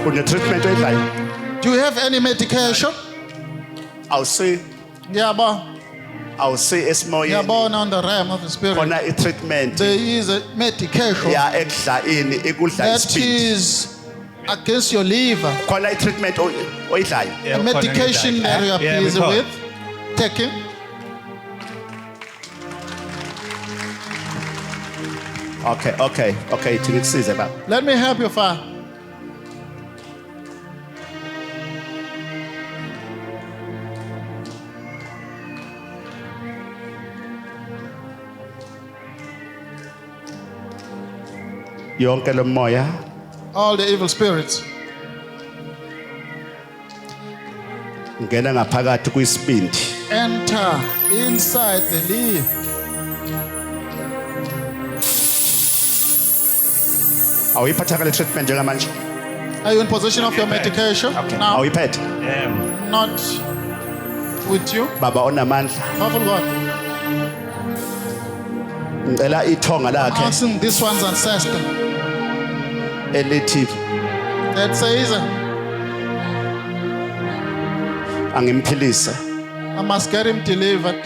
Une-treatment oyidlayo? Do you have any medication? Awusi. Yeah, but awusi esimoyeni Ngiyabona on the realm of the spirit. khona i-treatment There is a medication ya ekudlaini ikudla that ispeed is against your liver. khona i-treatment oyidlayo A medication that you are busy with taking. okay thina kusize baba Let me help you, Father. yonke lo moya All the evil spirits ngena ngaphakathi kwisibindi enter inside the liver. awuyiphatha kale treatment njengamanje Are you in possession of your medication? okay Now, awuyiphethe Yebo. not with you. baba onamandla Powerful God. ngicela ithonga lakhe Asking this one's ancestor elithi that says, angimphilise I must get him delivered.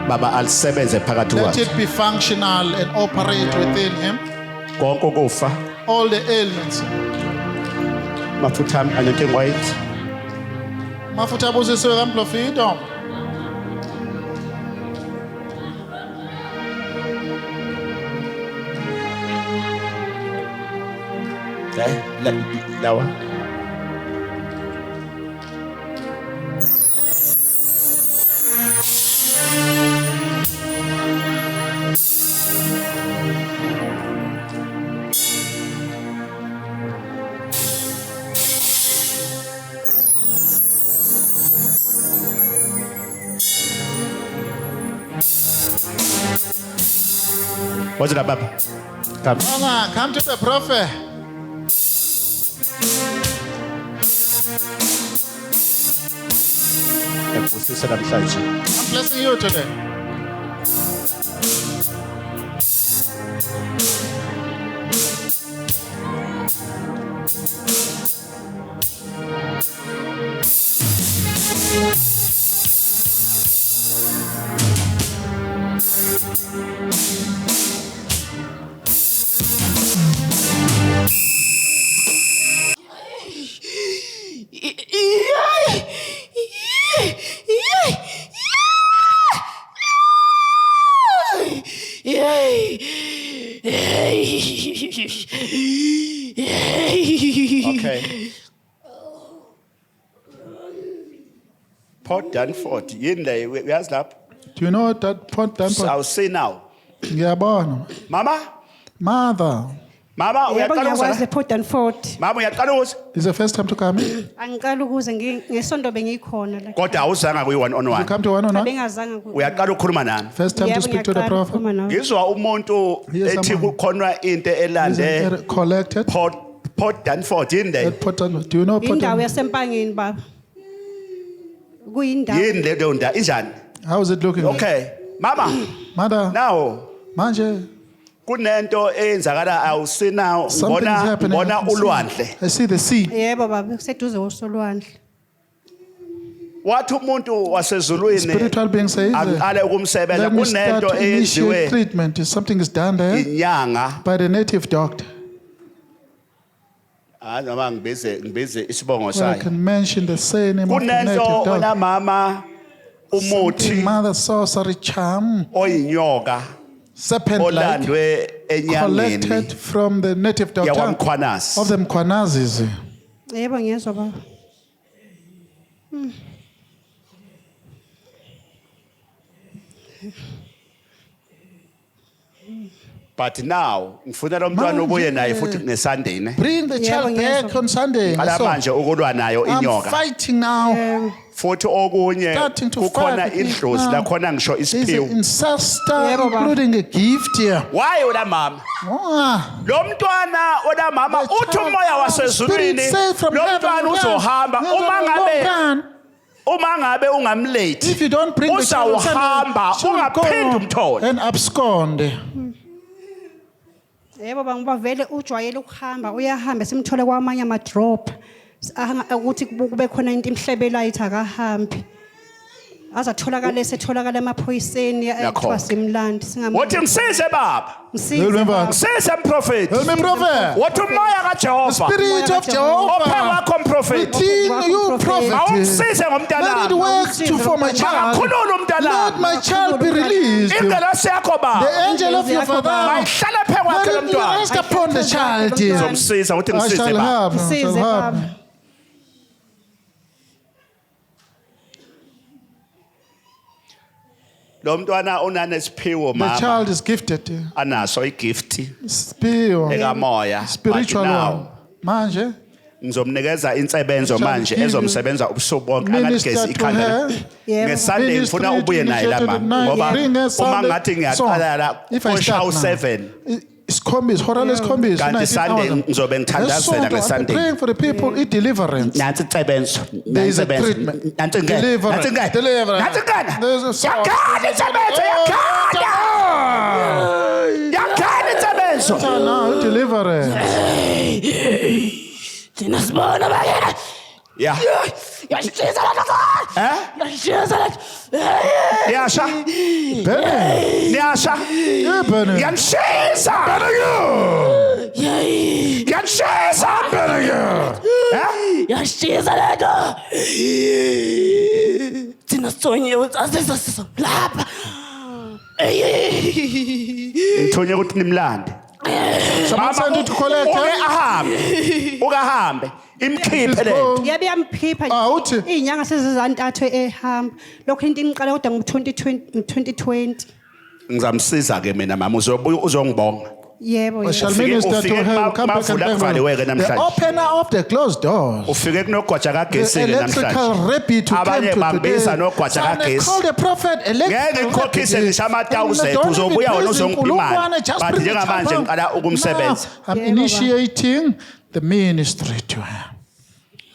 baba alisebenze phakathi Let kwakhe it be functional and operate within him. konke ukufa All the ailments. mafutha ami anenkinga wayithi Mafutha abusisiwe kaMplofito. lawa what's it baba come Mama, come to the prophet. ngivusise namhlanje I'm blessing you today. okay Port Danford yini le uyazi lapho Do you know what that point? I'll say now Ngiyabona. mama Mother, mama Yebo uyaqala ngiyakwazi ukuza Port and Fort. mama uyaqala ukuza is the first time to come in? Angiqala ukuze ngesonto bengikhona la. kodwa awuzanga kuyi one on You one come to one or not? Bengazanga ku. uyaqala ukukhuluma nami First time to Yebo, speak to the ngiyaqala prophet? ukukhuluma nawe. ngizwa umuntu Yes, ethi someone. kukhona into elande Isn't it collected? Port Danford yini le At Port, do you know Port? Indawo yasempangeni baba. Kuyindawo. yini le nto injani How is it looking? okay mama Mother, now manje, kunento eyenzakala awusina something is happening. ngibona ulwandle I see the sea. Yebo baba kuseduze osolwandle. wathi umuntu wasezulwini Spiritual being says, aqale ukumsebenza let me start kunento to initiate eyenziwe treatment. Something is done there inyanga by the native doctor. noma ngibize isibongo Well, I sayo can mention the surname of the native kunento doctor. onamama umuthi Something mother sorcery charm, oyinyoka serpent-like, olandwe enyangeni collected from the native doctor yakwamkhwanasi of the Mkhwanazis. Yebo ngiyezwa baba. but now ngifuna lo mntwana Manje- ubuye naye futhi kuneSunday ne Bring the child Yebo, back on Sunday. qala So, manje ukulwa nayo I'm inyoka fighting now. futhi okunye Starting to kukhona fight with it idlozi now. lakhona ngisho There's an isiphiwo ancestor, Yebo, baba. including a gift here. why ola mama Ah, lo mntwana ola mama the uthi child- umoya Spirit wasezulwini says from lo heaven, mntwana yes, uzohamba there's a uma long ngabe run. uma ngabe ungamlate If you don't bring the child on uzawuhamba Sunday, she will ungaphindi go umthole and abscond. Yebo baba ngoba vele ujwayele ukuhamba uyahamba simthole kwamanye ama drop ukuthi kube khona into imhlebelayithi akahambi. azatholakala esetholakala emaphoyiseni ekuthiwa simlandi Wathi ngisize baba. Ngisize mprofeti. Help me, prophet. Wathi umoya kaJehova. Spirit of Jehovah. Ophakakho mprofeti. Within you, prophet. Awungisize ngomntana. Let it work for my child. Makakhulule umntana. Let my child be released. Ingelosi yakho baba. The angel of your father. Mayihlale phe kwakhe Let lo it be mntwana. rest upon the child. Ngizomsiza uthi I ngisize shall baba. have. I shall Msize, have. baba. Lo mntwana unanesiphiwo The mama. child is gifted. Anaso igift Spirit. ekamoya. Spiritual But now, one. Manje. ngizomnikeza insebenzo manje give you ezomsebenza ubusuku bonke minister angagezi to ikhanda. her. Yebo. Ngesunday Ministry ngifuna ubuye naye la initiated mama at ngoba nine. Bring her uma Sunday. ngathi ngiyaqala la If I start Show now. 7 Isikhombisa, hora lesikhombisa. kanti 19 Sunday hours. ngizobe ngithandazela Ngesonto, ngeSunday. I'm praying for the people, deliverance. Nansi insebenzo. There is a treatment. Deliverance. Deliverance. There's a source. Yakhona insebenzo, yakhona. Yakhona insebenzo. Now, deliverance. Thina sibona bakela. Yeah. Yashisa la nto. Yashisa la. Yasha. Bene. Yasha. Yeah, Bene. Yanshisa. Yanshisa. Yashisa la nto. Thina sonye usasisa lapha. Ngithonye ukuthi nimlande. Someone sent you to collect. Ukahambe imkhiphe lento. Yebo yamphipha. Uthi? Izinyanga sezizantathu ehamba. Lokho into ingiqala kodwa ngo2020. Ngizamsiza ke mina mama uzongibonga. Yebo. I shall Ufike- minister to ufike her. Come back and mavula thank kuvaliwe-ke her. The namhlanje. opener of the closed doors. Ufike kunogwaja The kagesi electrical namhlanje. rabbit to come Abanye to bambisa today. nogwaja So they kagesi. call the prophet Ngeke electrical ngikhokhise rabbit. ngisho ama-1,000 And don't even uzobuya wena praise uzongipha Nkulunkwane, imali. just But bring the njengamanje child ngiqala home. ukumsebenza. Now, I'm initiating the ministry to her.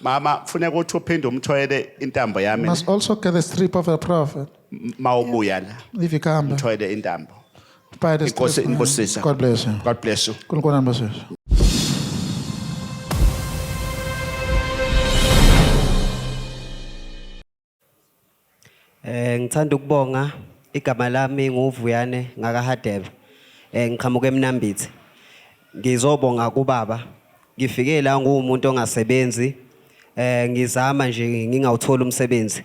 Mama kufuneka ukuthi uphinde umthwele intambo yami Must also get the strip of the prophet. mawubuya la. If you come back, Umthwele intambo. by the Inkosi strip. inkosisa. God bless you. God bless you. Nkulunkwane ambasise. Ngithanda ukubonga igama lami nguvuyane ngakahadebe. Ngiqhamuka eMnambithi. Ngizobonga kubaba. Ngifike la ngumuntu ongasebenzi. Ngizama nje ngingawuthola umsebenzi.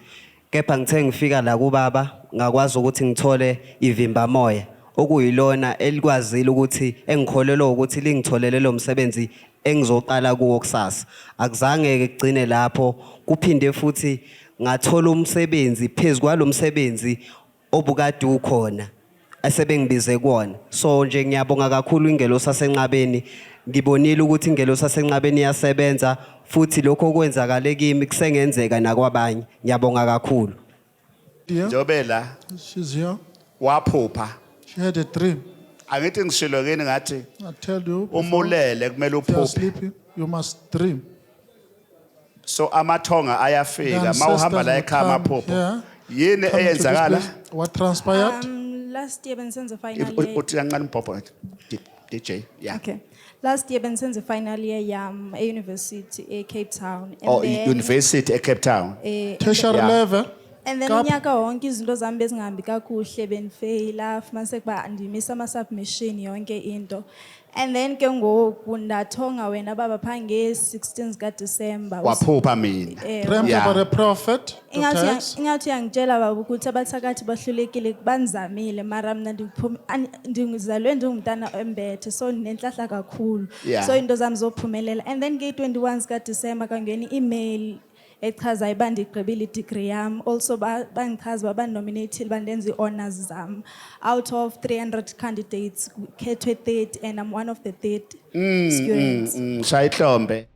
Kepha ngithe ngifika la kubaba ngakwazi ukuthi ngithole ivimba moya. Okuyilona elikwazile ukuthi engikholelwa ukuthi lingitholele lo msebenzi engizoqala kuwo kusasa. Akuzange kugcine lapho kuphinde futhi ngathola umsebenzi phezulu kwalo msebenzi obukade ukhona asebengibize kuona. So nje ngiyabonga kakhulu ingelosi sasenqabeni. Ngibonile ukuthi ingelosi sasenqabeni iyasebenza futhi lokho okwenzakale kimi kusengenzeka nakwabanye. Ngiyabonga kakhulu. Dear, Njobela she's here. waphupha. She had a dream. Angithi ngishilo kini ngathi I tell you, before, umulele kumele if you are uphuphe. sleeping, you must dream. So amathonga ayafika The mawuhamba la ancestors ekhaya will amaphupho. come Yini Come to this eyenzakala? place. What transpired? Last year bensenze final year. Uthi kancane Mpopo. DJ. Yeah. Okay. Last year bensenze final year yam e-University e-Cape Town. And Oh, then, University eCape Town. Tertiary Yeah. level. and then Kap- unyaka wonke izinto zami bezingahambi kakuhle benifeyila mase kuba ndimisa ama-submission yonke into. And then ke ngoku ndathonga wena baba phange 16 kaDisemba. Waphupha mina. Dreamt Yeah. about a prophet. to text. Ingathi uyangitshela baba ukuthi abathakathi bahlulekile banizamile mara mina ndingizalwe ndingumntana embethe so nenhlahla kakhulu. Yeah. So into zami zophumelela. And then nge-21 kaDisemba kangena i-email echaza iba ndigqibile i-degree yam. Also bangichaza banominated bandenza i-honors zam. Out of 300 candidates, khethwe 30 and I'm one of the 30 students. Shayihlombe.